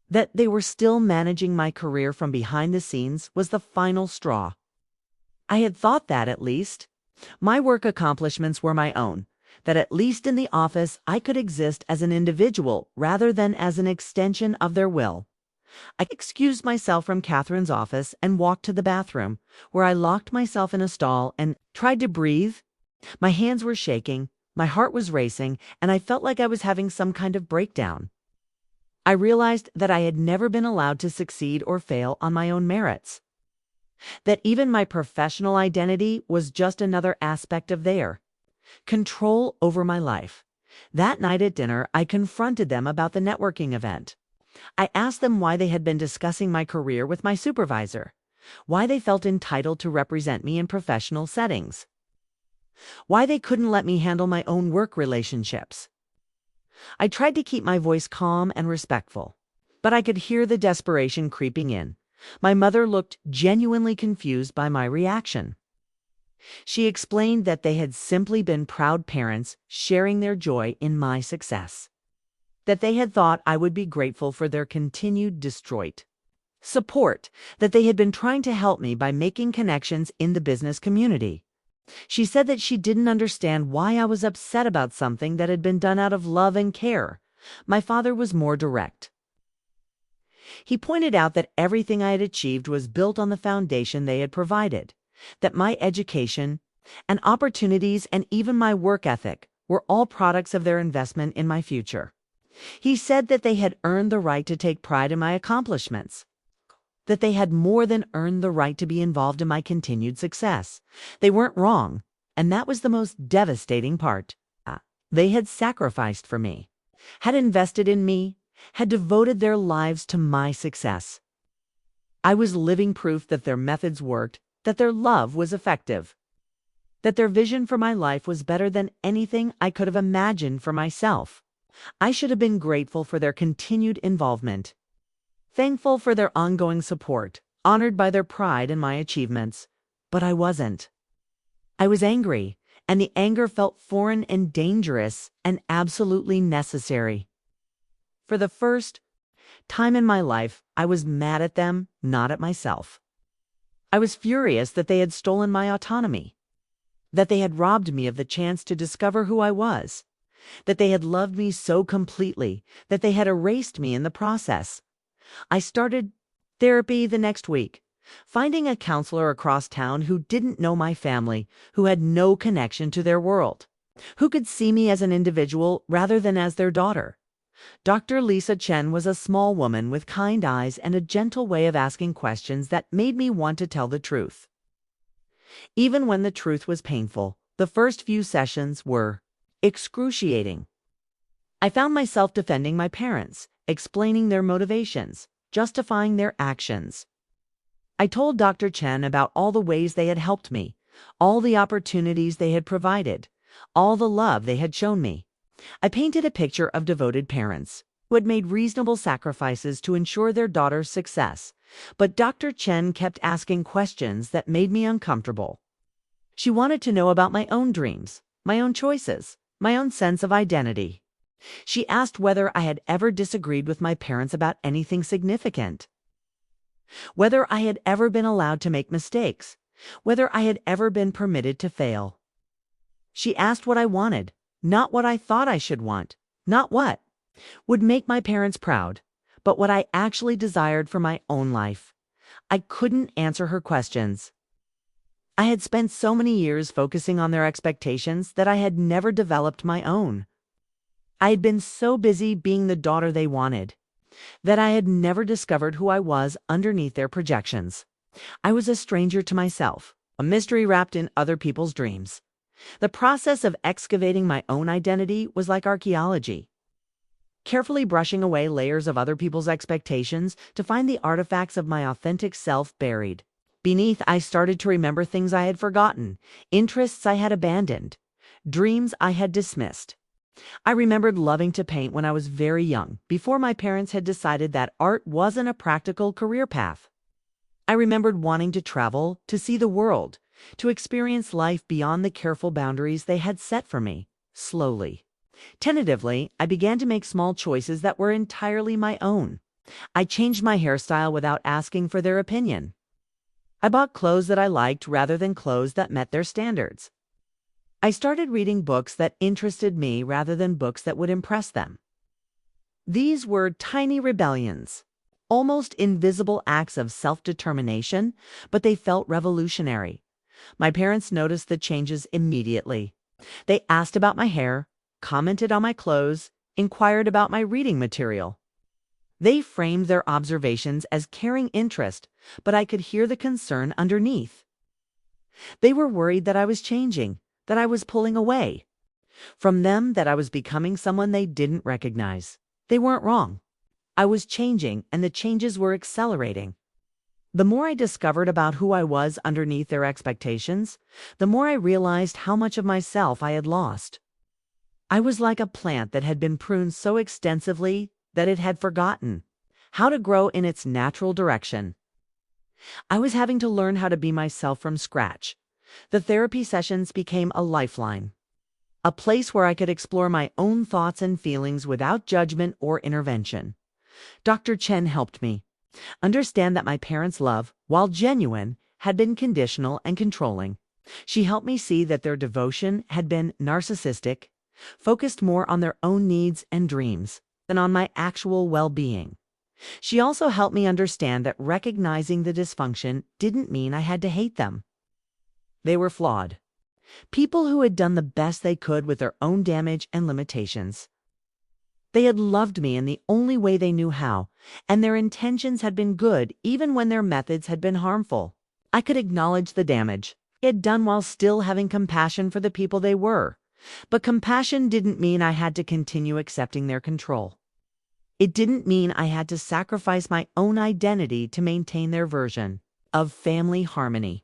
That they were still managing my career from behind the scenes was the final straw. I had thought that, at least. My work accomplishments were my own, that at least in the office I could exist as an individual rather than as an extension of their will. I excused myself from Catherine's office and walked to the bathroom, where I locked myself in a stall and tried to breathe. My hands were shaking, my heart was racing, and I felt like I was having some kind of breakdown. I realized that I had never been allowed to succeed or fail on my own merits. That even my professional identity was just another aspect of their control over my life. That night at dinner, I confronted them about the networking event. I asked them why they had been discussing my career with my supervisor, why they felt entitled to represent me in professional settings, why they couldn't let me handle my own work relationships. I tried to keep my voice calm and respectful, but I could hear the desperation creeping in. My mother looked genuinely confused by my reaction. She explained that they had simply been proud parents sharing their joy in my success, that they had thought I would be grateful for their continued Detroit support, that they had been trying to help me by making connections in the business community. She said that she didn't understand why I was upset about something that had been done out of love and care. My father was more direct. He pointed out that everything I had achieved was built on the foundation they had provided, that my education and opportunities and even my work ethic were all products of their investment in my future. He said that they had earned the right to take pride in my accomplishments, that they had more than earned the right to be involved in my continued success. They weren't wrong, and that was the most devastating part. They had sacrificed for me, had invested in me, had devoted their lives to my success. I was living proof that their methods worked, that their love was effective, that their vision for my life was better than anything I could have imagined for myself. I should have been grateful for their continued involvement, thankful for their ongoing support, honored by their pride in my achievements. But I wasn't. I was angry, and the anger felt foreign and dangerous and absolutely necessary. For the first time in my life, I was mad at them, not at myself. I was furious that they had stolen my autonomy, that they had robbed me of the chance to discover who I was, that they had loved me so completely that they had erased me in the process. I started therapy the next week, finding a counselor across town who didn't know my family, who had no connection to their world, who could see me as an individual rather than as their daughter. Dr. Lisa Chen was a small woman with kind eyes and a gentle way of asking questions that made me want to tell the truth. Even when the truth was painful, the first few sessions were excruciating. I found myself defending my parents, explaining their motivations, justifying their actions. I told Dr. Chen about all the ways they had helped me, all the opportunities they had provided, all the love they had shown me. I painted a picture of devoted parents who had made reasonable sacrifices to ensure their daughter's success, but Dr. Chen kept asking questions that made me uncomfortable. She wanted to know about my own dreams, my own choices, my own sense of identity. She asked whether I had ever disagreed with my parents about anything significant, whether I had ever been allowed to make mistakes, whether I had ever been permitted to fail. She asked what I wanted, not what I thought I should want, not what would make my parents proud, but what I actually desired for my own life. I couldn't answer her questions. I had spent so many years focusing on their expectations that I had never developed my own. I had been so busy being the daughter they wanted that I had never discovered who I was underneath their projections. I was a stranger to myself, a mystery wrapped in other people's dreams. The process of excavating my own identity was like archaeology, carefully brushing away layers of other people's expectations to find the artifacts of my authentic self buried. Beneath, I started to remember things I had forgotten, interests I had abandoned, dreams I had dismissed. I remembered loving to paint when I was very young, before my parents had decided that art wasn't a practical career path. I remembered wanting to travel, to see the world, to experience life beyond the careful boundaries they had set for me. Slowly, tentatively, I began to make small choices that were entirely my own. I changed my hairstyle without asking for their opinion. I bought clothes that I liked rather than clothes that met their standards. I started reading books that interested me rather than books that would impress them. These were tiny rebellions, almost invisible acts of self-determination, but they felt revolutionary. My parents noticed the changes immediately. They asked about my hair, commented on my clothes, inquired about my reading material. They framed their observations as caring interest, but I could hear the concern underneath. They were worried that I was changing, that I was pulling away from them, that I was becoming someone they didn't recognize. They weren't wrong. I was changing, and the changes were accelerating. The more I discovered about who I was underneath their expectations, the more I realized how much of myself I had lost. I was like a plant that had been pruned so extensively that it had forgotten how to grow in its natural direction. I was having to learn how to be myself from scratch. The therapy sessions became a lifeline, a place where I could explore my own thoughts and feelings without judgment or intervention. Dr. Chen helped me understand that my parents' love, while genuine, had been conditional and controlling. She helped me see that their devotion had been narcissistic, focused more on their own needs and dreams than on my actual well-being. She also helped me understand that recognizing the dysfunction didn't mean I had to hate them. They were flawed. People who had done the best they could with their own damage and limitations. They had loved me in the only way they knew how, and their intentions had been good even when their methods had been harmful. I could acknowledge the damage they had done while still having compassion for the people they were. But compassion didn't mean I had to continue accepting their control. It didn't mean I had to sacrifice my own identity to maintain their version of family harmony.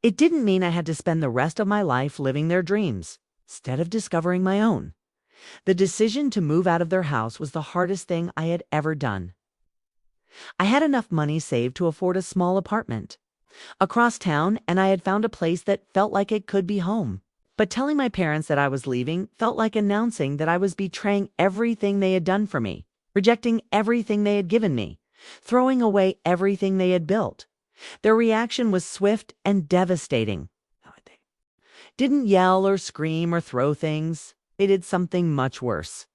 It didn't mean I had to spend the rest of my life living their dreams instead of discovering my own. The decision to move out of their house was the hardest thing I had ever done. I had enough money saved to afford a small apartment across town, and I had found a place that felt like it could be home. But telling my parents that I was leaving felt like announcing that I was betraying everything they had done for me, rejecting everything they had given me, throwing away everything they had built. Their reaction was swift and devastating. They didn't yell or scream or throw things. They did something much worse.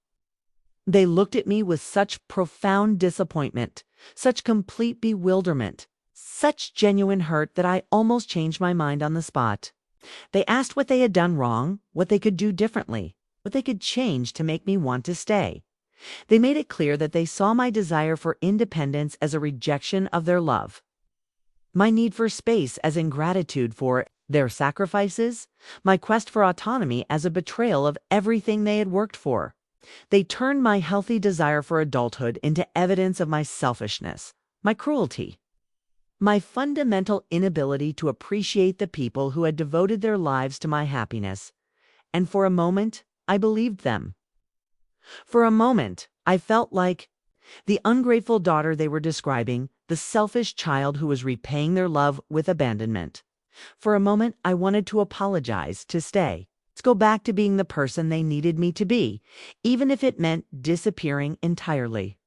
They looked at me with such profound disappointment, such complete bewilderment, such genuine hurt that I almost changed my mind on the spot. They asked what they had done wrong, what they could do differently, what they could change to make me want to stay. They made it clear that they saw my desire for independence as a rejection of their love, my need for space as ingratitude for their sacrifices, my quest for autonomy as a betrayal of everything they had worked for. They turned my healthy desire for adulthood into evidence of my selfishness, my cruelty, my fundamental inability to appreciate the people who had devoted their lives to my happiness. And for a moment, I believed them. For a moment, I felt like the ungrateful daughter they were describing, the selfish child who was repaying their love with abandonment. For a moment, I wanted to apologize, to stay, to go back to being the person they needed me to be, even if it meant disappearing entirely.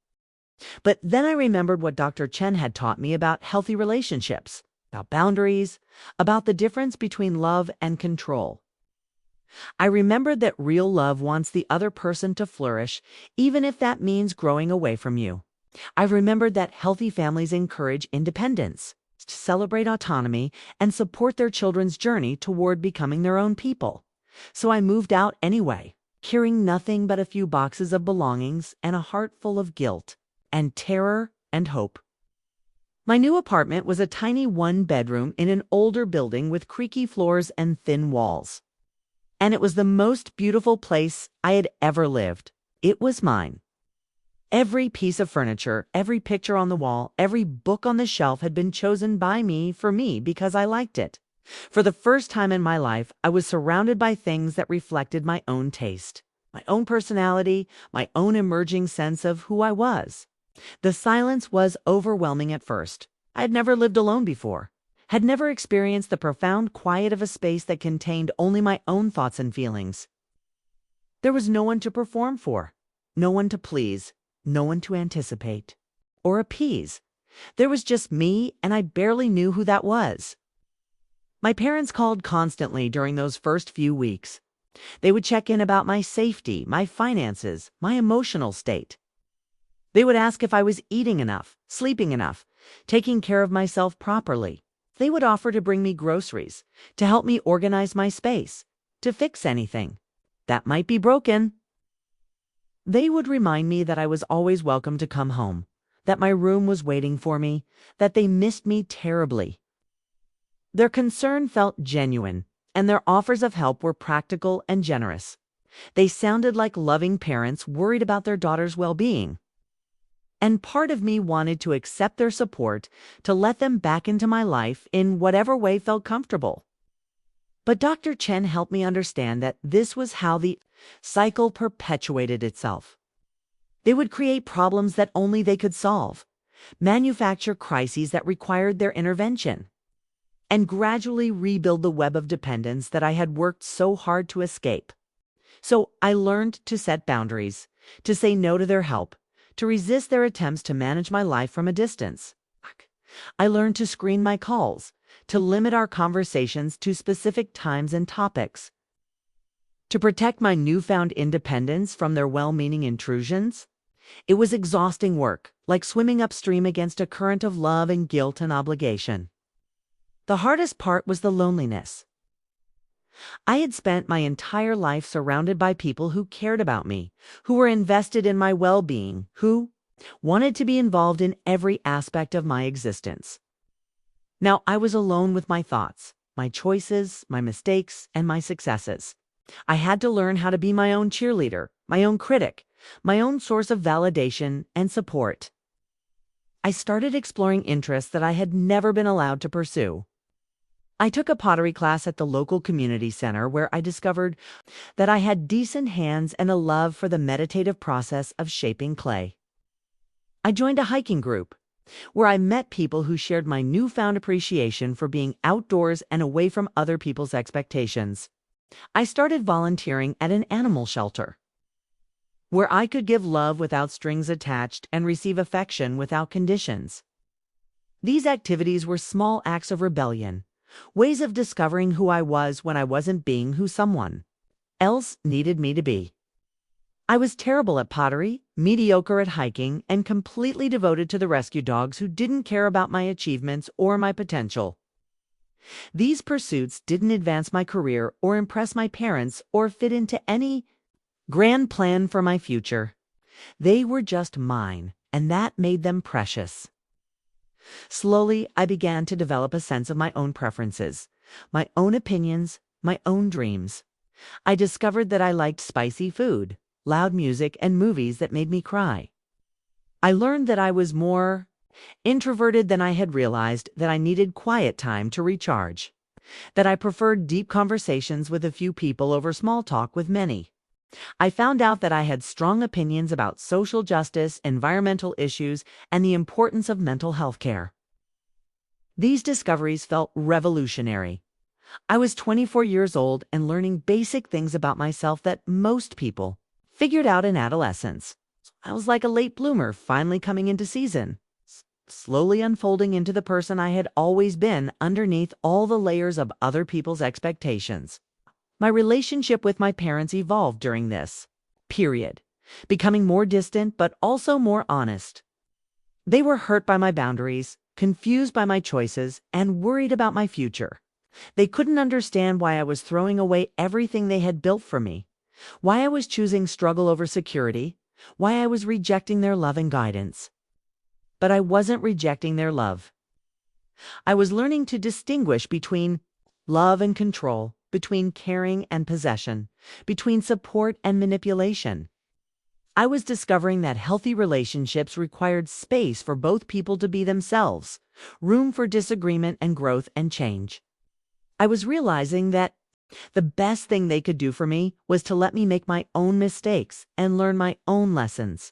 But then I remembered what Dr. Chen had taught me about healthy relationships, about boundaries, about the difference between love and control. I remembered that real love wants the other person to flourish, even if that means growing away from you. I remembered that healthy families encourage independence, celebrate autonomy, and support their children's journey toward becoming their own people. So I moved out anyway, carrying nothing but a few boxes of belongings and a heart full of guilt and terror and hope. My new apartment was a tiny one-bedroom in an older building with creaky floors and thin walls. And it was the most beautiful place I had ever lived. It was mine. Every piece of furniture, every picture on the wall, every book on the shelf had been chosen by me for me because I liked it. For the first time in my life, I was surrounded by things that reflected my own taste, my own personality, my own emerging sense of who I was. The silence was overwhelming at first. I had never lived alone before, had never experienced the profound quiet of a space that contained only my own thoughts and feelings. There was no one to perform for, no one to please, no one to anticipate. or appease. There was just me, and I barely knew who that was. My parents called constantly during those first few weeks. They would check in about my safety, my finances, my emotional state. They would ask if I was eating enough, sleeping enough, taking care of myself properly. They would offer to bring me groceries, to help me organize my space, to fix anything that might be broken. They would remind me that I was always welcome to come home, that my room was waiting for me, that they missed me terribly. Their concern felt genuine, and their offers of help were practical and generous. They sounded like loving parents worried about their daughter's well-being. And part of me wanted to accept their support, to let them back into my life in whatever way felt comfortable. But Dr. Chen helped me understand that this was how the cycle perpetuated itself. They would create problems that only they could solve, manufacture crises that required their intervention, and gradually rebuild the web of dependence that I had worked so hard to escape. So I learned to set boundaries, to say no to their help, to resist their attempts to manage my life from a distance. I learned to screen my calls, to limit our conversations to specific times and topics, to protect my newfound independence from their well-meaning intrusions. It was exhausting work, like swimming upstream against a current of love and guilt and obligation. The hardest part was the loneliness. I had spent my entire life surrounded by people who cared about me, who were invested in my well-being, who wanted to be involved in every aspect of my existence. Now I was alone with my thoughts, my choices, my mistakes, and my successes. I had to learn how to be my own cheerleader, my own critic, my own source of validation and support. I started exploring interests that I had never been allowed to pursue. I took a pottery class at the local community center where I discovered that I had decent hands and a love for the meditative process of shaping clay. I joined a hiking group where I met people who shared my newfound appreciation for being outdoors and away from other people's expectations. I started volunteering at an animal shelter where I could give love without strings attached and receive affection without conditions. These activities were small acts of rebellion, ways of discovering who I was when I wasn't being who someone else needed me to be. I was terrible at pottery, mediocre at hiking, and completely devoted to the rescue dogs who didn't care about my achievements or my potential. These pursuits didn't advance my career or impress my parents or fit into any grand plan for my future. They were just mine, and that made them precious. Slowly, I began to develop a sense of my own preferences, my own opinions, my own dreams. I discovered that I liked spicy food, loud music, and movies that made me cry. I learned that I was more introverted than I had realized, that I needed quiet time to recharge, that I preferred deep conversations with a few people over small talk with many. I found out that I had strong opinions about social justice, environmental issues, and the importance of mental health care. These discoveries felt revolutionary. I was 24 years old and learning basic things about myself that most people figured out in adolescence. I was like a late bloomer finally coming into season, slowly unfolding into the person I had always been underneath all the layers of other people's expectations. My relationship with my parents evolved during this period, becoming more distant but also more honest. They were hurt by my boundaries, confused by my choices, and worried about my future. They couldn't understand why I was throwing away everything they had built for me, why I was choosing struggle over security, why I was rejecting their love and guidance. But I wasn't rejecting their love. I was learning to distinguish between love and control, between caring and possession, between support and manipulation. I was discovering that healthy relationships required space for both people to be themselves, room for disagreement and growth and change. I was realizing that the best thing they could do for me was to let me make my own mistakes and learn my own lessons.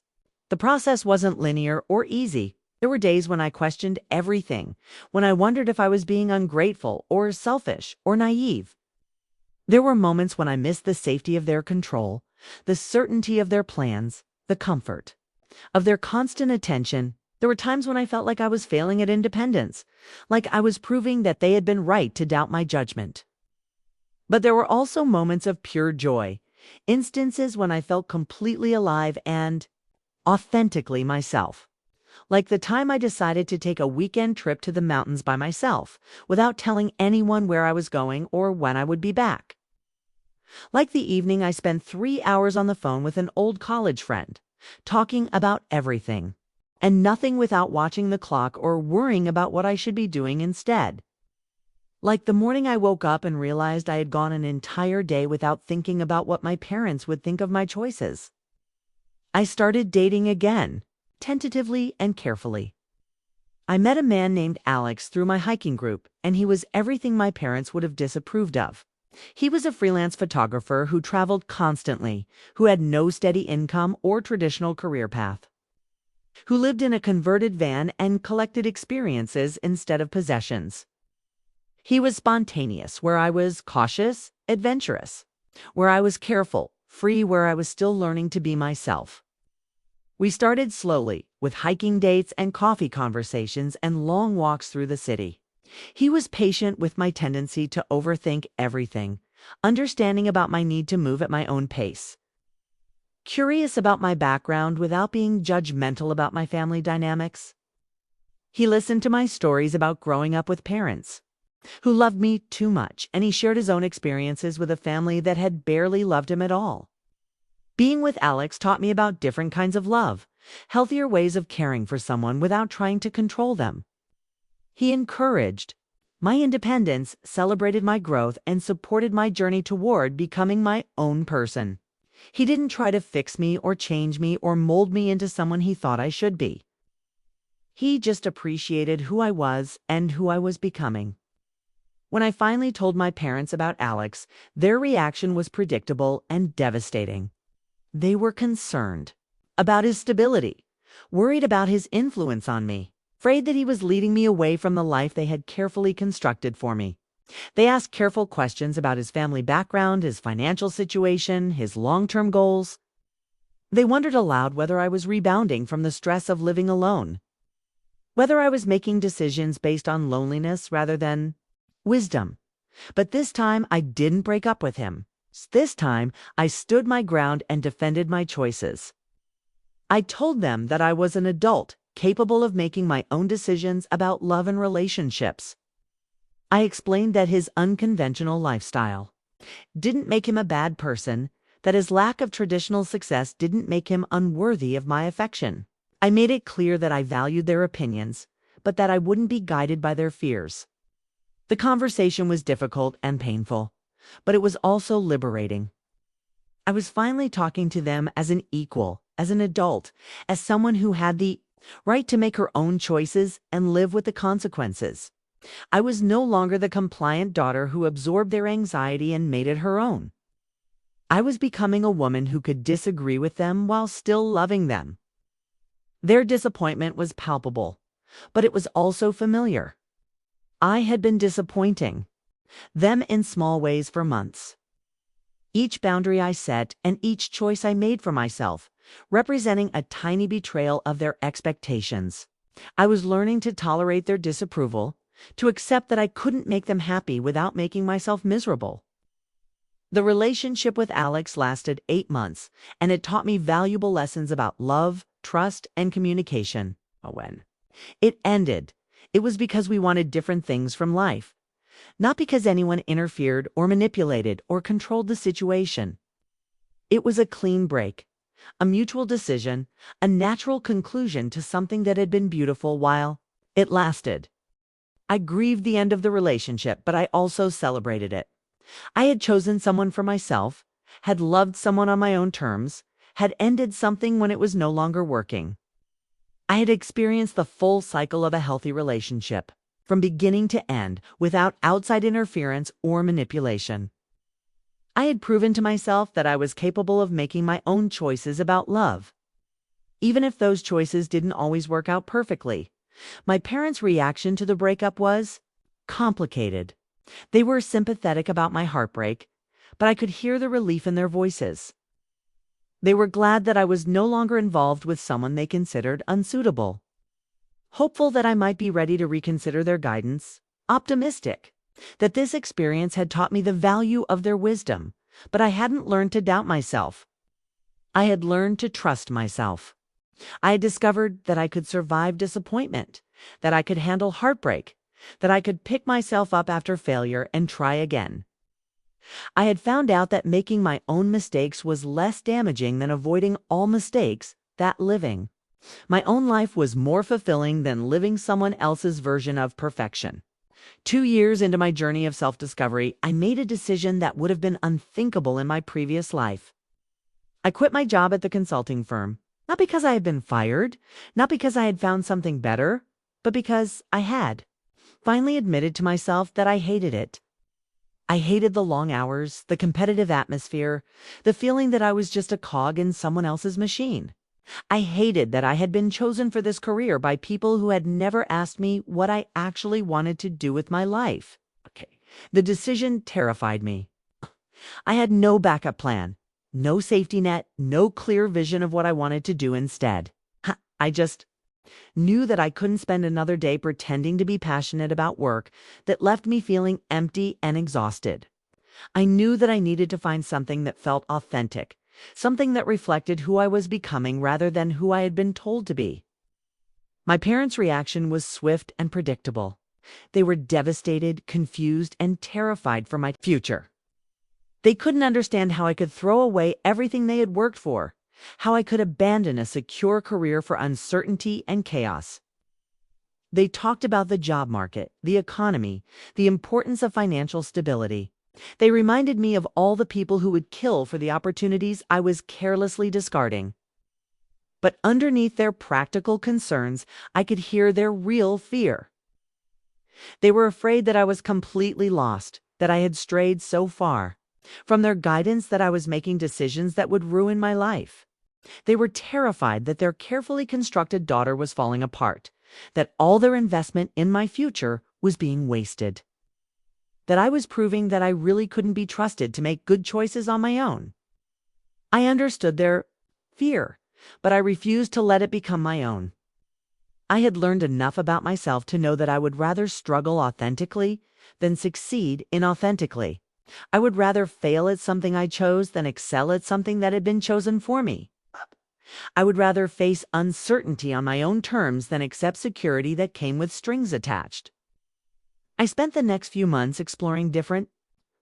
The process wasn't linear or easy. There were days when I questioned everything, when I wondered if I was being ungrateful or selfish or naive. There were moments when I missed the safety of their control, the certainty of their plans, the comfort of their constant attention, There were times when I felt like I was failing at independence, like I was proving that they had been right to doubt my judgment. But there were also moments of pure joy, instances when I felt completely alive and authentically myself. Like the time I decided to take a weekend trip to the mountains by myself, without telling anyone where I was going or when I would be back. Like the evening I spent 3 hours on the phone with an old college friend, talking about everything, and nothing without watching the clock or worrying about what I should be doing instead. Like the morning I woke up and realized I had gone an entire day without thinking about what my parents would think of my choices. I started dating again, tentatively and carefully. I met a man named Alex through my hiking group, and he was everything my parents would have disapproved of. He was a freelance photographer who traveled constantly, who had no steady income or traditional career path, who lived in a converted van and collected experiences instead of possessions. He was spontaneous, where I was cautious, adventurous, where I was careful, free, where I was still learning to be myself. We started slowly, with hiking dates and coffee conversations and long walks through the city. He was patient with my tendency to overthink everything, understanding about my need to move at my own pace. Curious about my background without being judgmental about my family dynamics. He listened to my stories about growing up with parents who loved me too much, and he shared his own experiences with a family that had barely loved him at all. Being with Alex taught me about different kinds of love, healthier ways of caring for someone without trying to control them. He encouraged my independence, celebrated my growth, and supported my journey toward becoming my own person. He didn't try to fix me or change me or mold me into someone he thought I should be. He just appreciated who I was and who I was becoming. When I finally told my parents about Alex, their reaction was predictable and devastating. They were concerned about his stability, worried about his influence on me, afraid that he was leading me away from the life they had carefully constructed for me. They asked careful questions about his family background, his financial situation, his long-term goals. They wondered aloud whether I was rebounding from the stress of living alone, whether I was making decisions based on loneliness rather than wisdom. But this time I didn't break up with him. This time I stood my ground and defended my choices. I told them that I was an adult, capable of making my own decisions about love and relationships. I explained that his unconventional lifestyle didn't make him a bad person, that his lack of traditional success didn't make him unworthy of my affection. I made it clear that I valued their opinions, but that I wouldn't be guided by their fears. The conversation was difficult and painful, but it was also liberating. I was finally talking to them as an equal, as an adult, as someone who had the right to make her own choices and live with the consequences. I was no longer the compliant daughter who absorbed their anxiety and made it her own. I was becoming a woman who could disagree with them while still loving them. Their disappointment was palpable, but it was also familiar. I had been disappointing them in small ways for months. Each boundary I set and each choice I made for myself, representing a tiny betrayal of their expectations. I was learning to tolerate their disapproval, to accept that I couldn't make them happy without making myself miserable. The relationship with Alex lasted 8 months, and it taught me valuable lessons about love, trust, and communication. When it ended, it was because we wanted different things from life, not because anyone interfered or manipulated or controlled the situation. It was a clean break, a mutual decision, a natural conclusion to something that had been beautiful while it lasted. I grieved the end of the relationship, but I also celebrated it. I had chosen someone for myself, had loved someone on my own terms, had ended something when it was no longer working. I had experienced the full cycle of a healthy relationship, from beginning to end, without outside interference or manipulation. I had proven to myself that I was capable of making my own choices about love, even if those choices didn't always work out perfectly. My parents' reaction to the breakup was complicated. They were sympathetic about my heartbreak, but I could hear the relief in their voices. They were glad that I was no longer involved with someone they considered unsuitable. hopeful that I might be ready to reconsider their guidance, optimistic that this experience had taught me the value of their wisdom, but I hadn't learned to doubt myself. I had learned to trust myself. I had discovered that I could survive disappointment, that I could handle heartbreak, that I could pick myself up after failure and try again. I had found out that making my own mistakes was less damaging than avoiding all mistakes, that living my own life was more fulfilling than living someone else's version of perfection. 2 years into my journey of self-discovery, I made a decision that would have been unthinkable in my previous life. I quit my job at the consulting firm, not because I had been fired, not because I had found something better, but because I had finally admitted to myself that I hated it. I hated the long hours, the competitive atmosphere, the feeling that I was just a cog in someone else's machine. I hated that I had been chosen for this career by people who had never asked me what I actually wanted to do with my life. The decision terrified me. I had no backup plan, no safety net, no clear vision of what I wanted to do instead. I just knew that I couldn't spend another day pretending to be passionate about work that left me feeling empty and exhausted. I knew that I needed to find something that felt authentic, something that reflected who I was becoming rather than who I had been told to be. My parents' reaction was swift and predictable. They were devastated, confused, and terrified for my future. They couldn't understand how I could throw away everything they had worked for, how I could abandon a secure career for uncertainty and chaos. They talked about the job market, the economy, the importance of financial stability. They reminded me of all the people who would kill for the opportunities I was carelessly discarding. But underneath their practical concerns, I could hear their real fear. They were afraid that I was completely lost, that I had strayed so far from their guidance that I was making decisions that would ruin my life. They were terrified that their carefully constructed daughter was falling apart, that all their investment in my future was being wasted, that I was proving that I really couldn't be trusted to make good choices on my own. I understood their fear, but I refused to let it become my own. I had learned enough about myself to know that I would rather struggle authentically than succeed inauthentically. I would rather fail at something I chose than excel at something that had been chosen for me. I would rather face uncertainty on my own terms than accept security that came with strings attached. I spent the next few months exploring different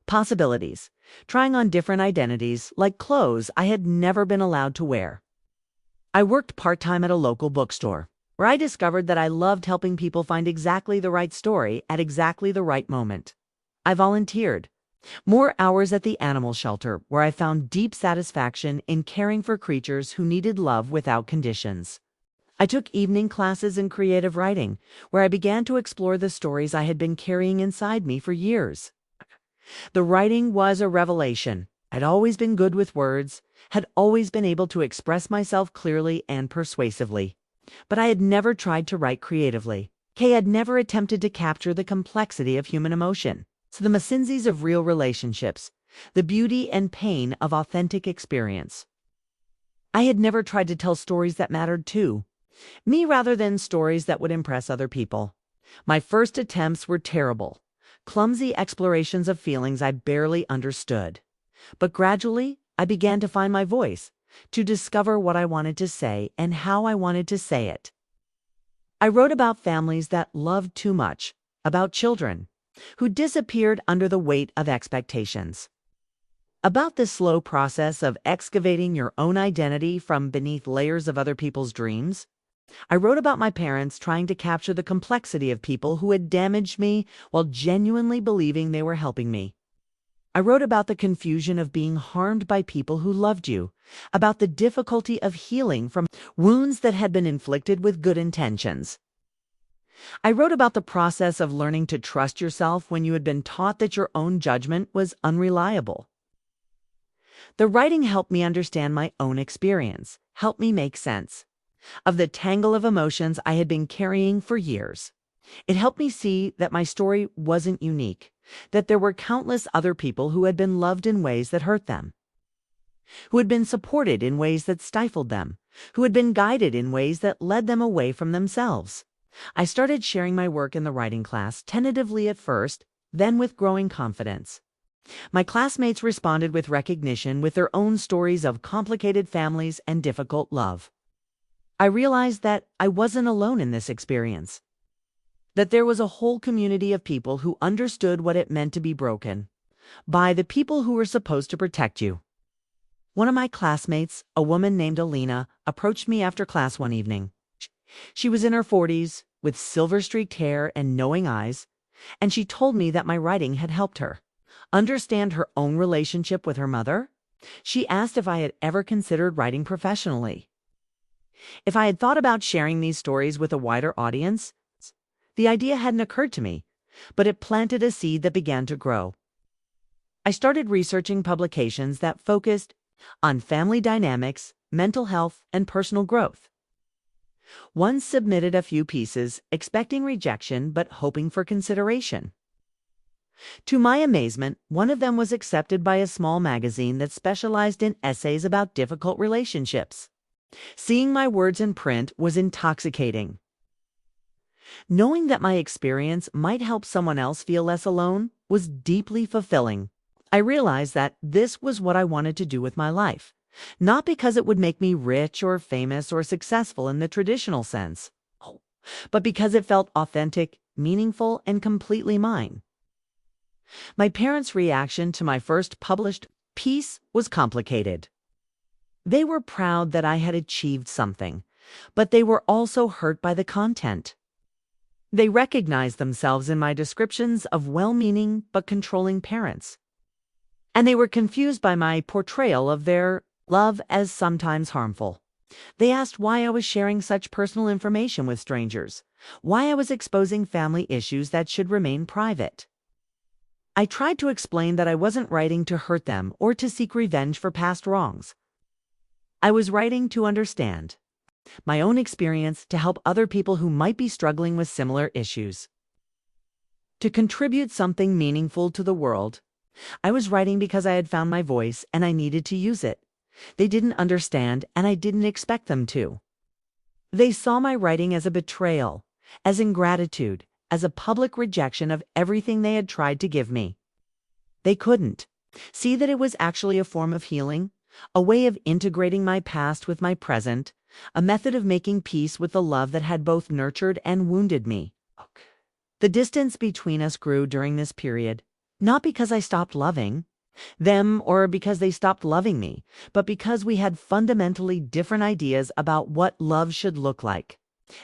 possibilities, trying on different identities, like clothes I had never been allowed to wear. I worked part-time at a local bookstore, where I discovered that I loved helping people find exactly the right story at exactly the right moment. I volunteered. More hours at the animal shelter, where I found deep satisfaction in caring for creatures who needed love without conditions. I took evening classes in creative writing, where I began to explore the stories I had been carrying inside me for years. The writing was a revelation. I'd always been good with words, had always been able to express myself clearly and persuasively. But I had never tried to write creatively. Kay had never attempted to capture the complexity of human emotion, so the mesenses of real relationships, the beauty and pain of authentic experience. I had never tried to tell stories that mattered too. Me rather than stories that would impress other people. My first attempts were terrible, clumsy explorations of feelings I barely understood. But gradually, I began to find my voice, to discover what I wanted to say and how I wanted to say it. I wrote about families that loved too much, about children who disappeared under the weight of expectations, about the slow process of excavating your own identity from beneath layers of other people's dreams. I wrote about my parents trying to capture the complexity of people who had damaged me while genuinely believing they were helping me. I wrote about the confusion of being harmed by people who loved you, about the difficulty of healing from wounds that had been inflicted with good intentions. I wrote about the process of learning to trust yourself when you had been taught that your own judgment was unreliable. The writing helped me understand my own experience, helped me make sense of the tangle of emotions I had been carrying for years. It helped me see that my story wasn't unique, that there were countless other people who had been loved in ways that hurt them, who had been supported in ways that stifled them, who had been guided in ways that led them away from themselves. I started sharing my work in the writing class, tentatively at first, then with growing confidence. My classmates responded with recognition with their own stories of complicated families and difficult love. I realized that I wasn't alone in this experience, that there was a whole community of people who understood what it meant to be broken by the people who were supposed to protect you. One of my classmates, a woman named Alina, approached me after class one evening. She was in her 40s, with silver-streaked hair and knowing eyes, and she told me that my writing had helped her understand her own relationship with her mother. She asked if I had ever considered writing professionally, if I had thought about sharing these stories with a wider audience. The idea hadn't occurred to me, but it planted a seed that began to grow. I started researching publications that focused on family dynamics, mental health, and personal growth. One submitted a few pieces, expecting rejection but hoping for consideration. To my amazement, one of them was accepted by a small magazine that specialized in essays about difficult relationships. Seeing my words in print was intoxicating. Knowing that my experience might help someone else feel less alone was deeply fulfilling. I realized that this was what I wanted to do with my life, not because it would make me rich or famous or successful in the traditional sense, but because it felt authentic, meaningful, and completely mine. My parents' reaction to my first published piece was complicated. They were proud that I had achieved something, but they were also hurt by the content. They recognized themselves in my descriptions of well-meaning but controlling parents, and they were confused by my portrayal of their love as sometimes harmful. They asked why I was sharing such personal information with strangers, why I was exposing family issues that should remain private. I tried to explain that I wasn't writing to hurt them or to seek revenge for past wrongs. I was writing to understand my own experience, to help other people who might be struggling with similar issues, to contribute something meaningful to the world. I was writing because I had found my voice and I needed to use it. They didn't understand, and I didn't expect them to. They saw my writing as a betrayal, as ingratitude, as a public rejection of everything they had tried to give me. They couldn't see that it was actually a form of healing, a way of integrating my past with my present, a method of making peace with the love that had both nurtured and wounded me. The distance between us grew during this period, not because I stopped loving them or because they stopped loving me, but because we had fundamentally different ideas about what love should look like.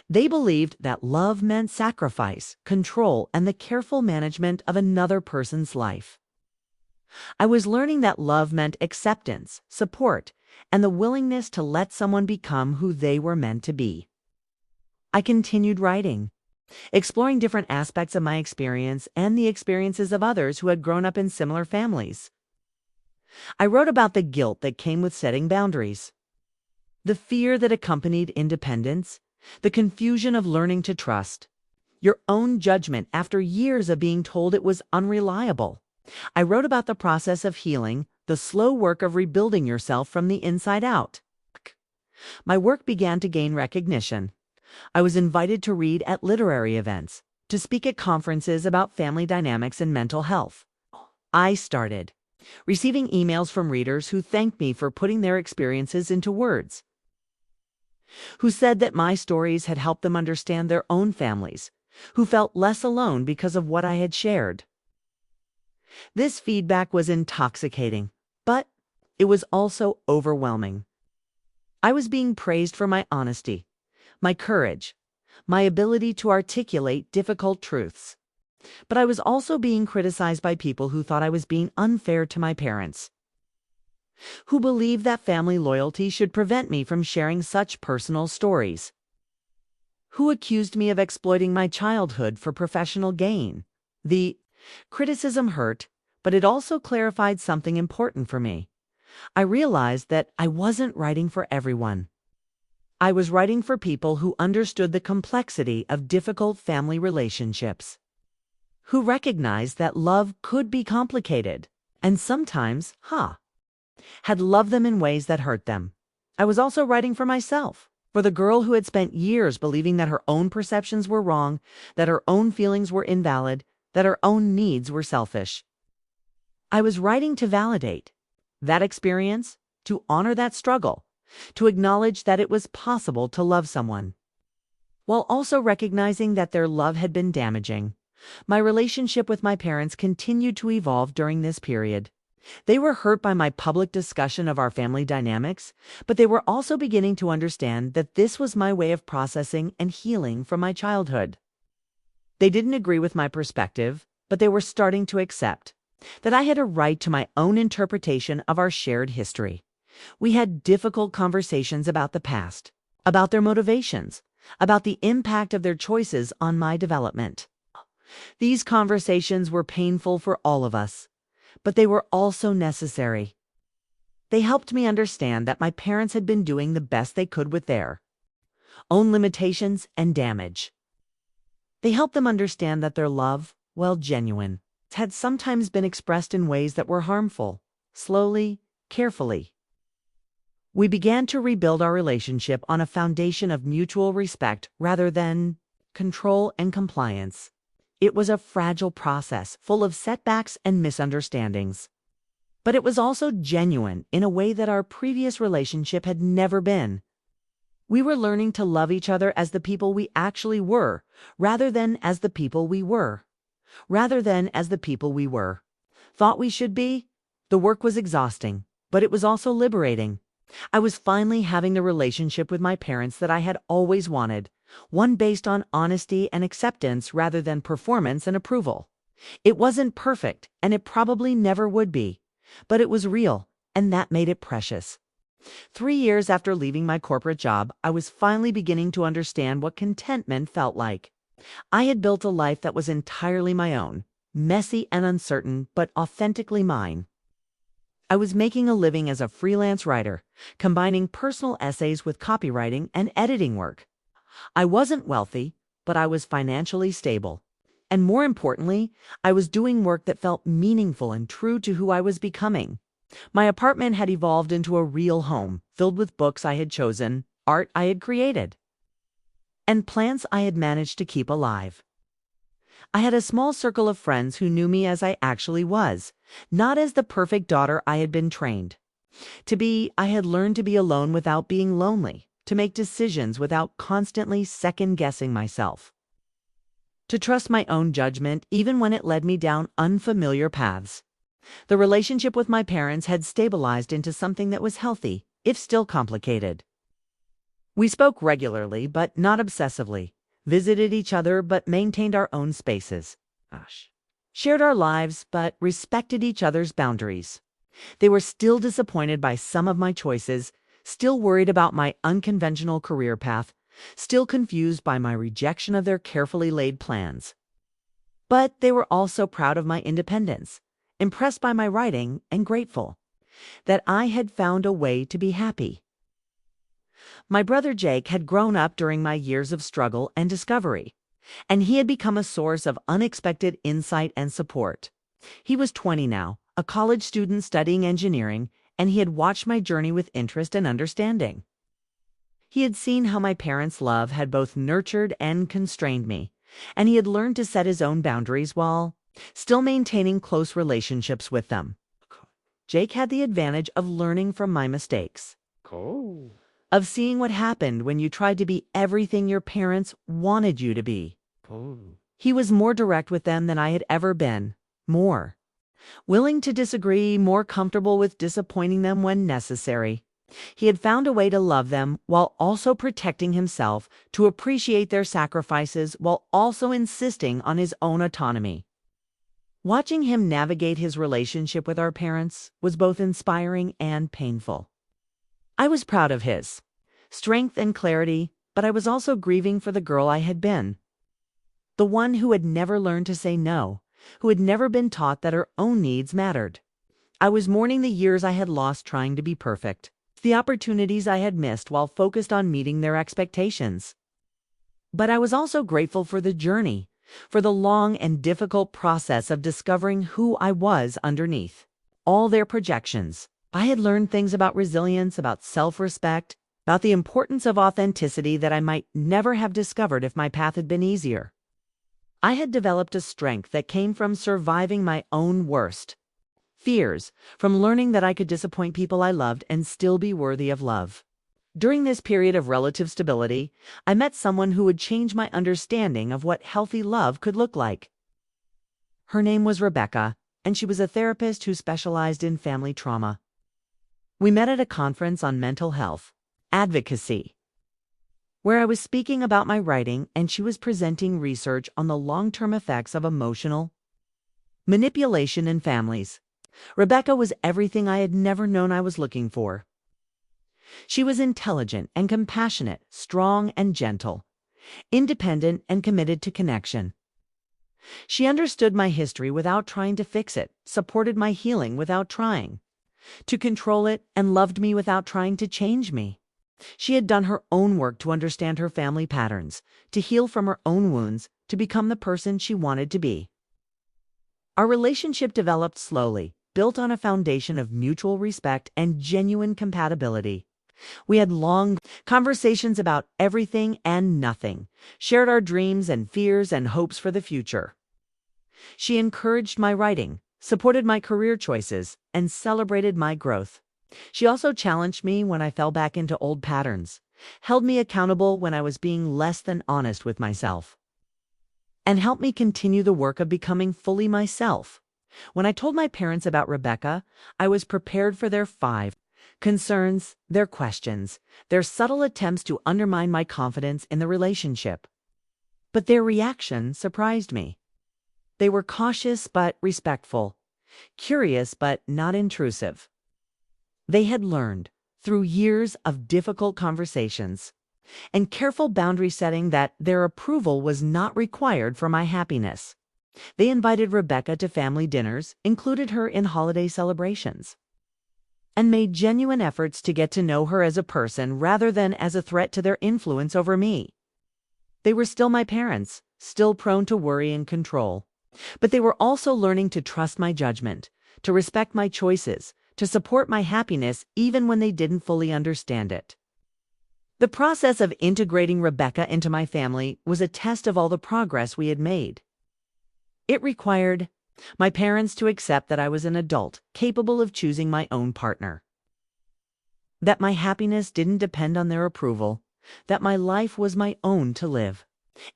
They believed that love meant sacrifice, control, and the careful management of another person's life. I was learning that love meant acceptance, support, and the willingness to let someone become who they were meant to be. I continued writing, exploring different aspects of my experience and the experiences of others who had grown up in similar families. I wrote about the guilt that came with setting boundaries, the fear that accompanied independence, the confusion of learning to trust your own judgment after years of being told it was unreliable. I wrote about the process of healing, the slow work of rebuilding yourself from the inside out. My work began to gain recognition. I was invited to read at literary events, to speak at conferences about family dynamics and mental health. I started receiving emails from readers who thanked me for putting their experiences into words, who said that my stories had helped them understand their own families, who felt less alone because of what I had shared. This feedback was intoxicating, but it was also overwhelming. I was being praised for my honesty, my courage, my ability to articulate difficult truths. But I was also being criticized by people who thought I was being unfair to my parents, who believed that family loyalty should prevent me from sharing such personal stories, who accused me of exploiting my childhood for professional gain. The criticism hurt, but it also clarified something important for me. I realized that I wasn't writing for everyone. I was writing for people who understood the complexity of difficult family relationships, who recognized that love could be complicated, and sometimes, had loved them in ways that hurt them. I was also writing for myself, For the girl who had spent years believing that her own perceptions were wrong, that her own feelings were invalid, that her own needs were selfish. I was writing to validate that experience, to honor that struggle, to acknowledge that it was possible to love someone, while also recognizing that their love had been damaging. My relationship with my parents continued to evolve during this period. They were hurt by my public discussion of our family dynamics, but they were also beginning to understand that this was my way of processing and healing from my childhood. They didn't agree with my perspective, but they were starting to accept that I had a right to my own interpretation of our shared history. We had difficult conversations about the past, about their motivations, about the impact of their choices on my development. These conversations were painful for all of us, but they were also necessary. They helped me understand that my parents had been doing the best they could with their own limitations and damage. They helped them understand that their love, while genuine, had sometimes been expressed in ways that were harmful, slowly, carefully. We began to rebuild our relationship on a foundation of mutual respect rather than control and compliance. It was a fragile process, full of setbacks and misunderstandings. But it was also genuine in a way that our previous relationship had never been. We were learning to love each other as the people we actually were, rather than as the people we were. Thought we should be? The work was exhausting, but it was also liberating. I was finally having the relationship with my parents that I had always wanted. One based on honesty and acceptance rather than performance and approval. It wasn't perfect, and it probably never would be, but it was real, and that made it precious. 3 years after leaving my corporate job, I was finally beginning to understand what contentment felt like. I had built a life that was entirely my own, messy and uncertain, but authentically mine. I was making a living as a freelance writer, combining personal essays with copywriting and editing work. I wasn't wealthy, but I was financially stable. And more importantly, I was doing work that felt meaningful and true to who I was becoming. My apartment had evolved into a real home, filled with books I had chosen, art I had created, and plants I had managed to keep alive. I had a small circle of friends who knew me as I actually was, not as the perfect daughter I had been trained to be. I had learned to be alone without being lonely, to make decisions without constantly second-guessing myself, to trust my own judgment even when it led me down unfamiliar paths. The relationship with my parents had stabilized into something that was healthy, if still complicated. We spoke regularly, but not obsessively, visited each other, but maintained our own spaces, shared our lives, but respected each other's boundaries. They were still disappointed by some of my choices, still worried about my unconventional career path, still confused by my rejection of their carefully laid plans. But they were also proud of my independence, impressed by my writing, and grateful that I had found a way to be happy. My brother Jake had grown up during my years of struggle and discovery, and he had become a source of unexpected insight and support. He was 20 now, a college student studying engineering, and he had watched my journey with interest and understanding. He had seen how my parents' love had both nurtured and constrained me, and he had learned to set his own boundaries while still maintaining close relationships with them. Jake had the advantage of learning from my mistakes, of seeing what happened when you tried to be everything your parents wanted you to be. He was more direct with them than I had ever been, more willing to disagree, more comfortable with disappointing them when necessary. He had found a way to love them while also protecting himself, to appreciate their sacrifices while also insisting on his own autonomy. Watching him navigate his relationship with our parents was both inspiring and painful. I was proud of his strength and clarity, but I was also grieving for the girl I had been. The one who had never learned to say no, who had never been taught that her own needs mattered. I was mourning the years I had lost trying to be perfect, the opportunities I had missed while focused on meeting their expectations. But I was also grateful for the journey, for the long and difficult process of discovering who I was underneath all their projections. I had learned things about resilience, about self-respect, about the importance of authenticity that I might never have discovered if my path had been easier. I had developed a strength that came from surviving my own worst fears, from learning that I could disappoint people I loved and still be worthy of love. During this period of relative stability, I met someone who would change my understanding of what healthy love could look like. Her name was Rebecca, and she was a therapist who specialized in family trauma. We met at a conference on mental health advocacy, where I was speaking about my writing and she was presenting research on the long-term effects of emotional manipulation in families. Rebecca was everything I had never known I was looking for. She was intelligent and compassionate, strong and gentle, independent and committed to connection. She understood my history without trying to fix it, supported my healing without trying to control it, and loved me without trying to change me. She had done her own work to understand her family patterns, to heal from her own wounds, to become the person she wanted to be. Our relationship developed slowly, built on a foundation of mutual respect and genuine compatibility. We had long conversations about everything and nothing, shared our dreams and fears and hopes for the future. She encouraged my writing, supported my career choices, and celebrated my growth. She also challenged me when I fell back into old patterns, held me accountable when I was being less than honest with myself, and helped me continue the work of becoming fully myself. When I told my parents about Rebecca, I was prepared for their 5 concerns, their questions, their subtle attempts to undermine my confidence in the relationship. But their reaction surprised me. They were cautious but respectful, curious but not intrusive. They had learned, through years of difficult conversations and careful boundary setting, that their approval was not required for my happiness. They invited Rebecca to family dinners, included her in holiday celebrations, and made genuine efforts to get to know her as a person rather than as a threat to their influence over me. They were still my parents, still prone to worry and control, but they were also learning to trust my judgment, to respect my choices, to support my happiness even when they didn't fully understand it. The process of integrating Rebecca into my family was a test of all the progress we had made. It required my parents to accept that I was an adult, capable of choosing my own partner, that my happiness didn't depend on their approval, that my life was my own to live.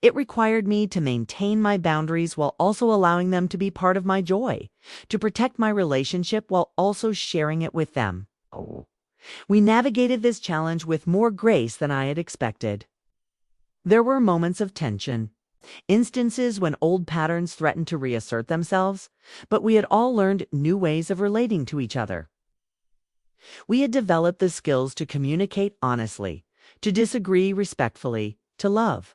It required me to maintain my boundaries while also allowing them to be part of my joy, to protect my relationship while also sharing it with them. We navigated this challenge with more grace than I had expected. There were moments of tension, instances when old patterns threatened to reassert themselves, but we had all learned new ways of relating to each other. We had developed the skills to communicate honestly, to disagree respectfully, to love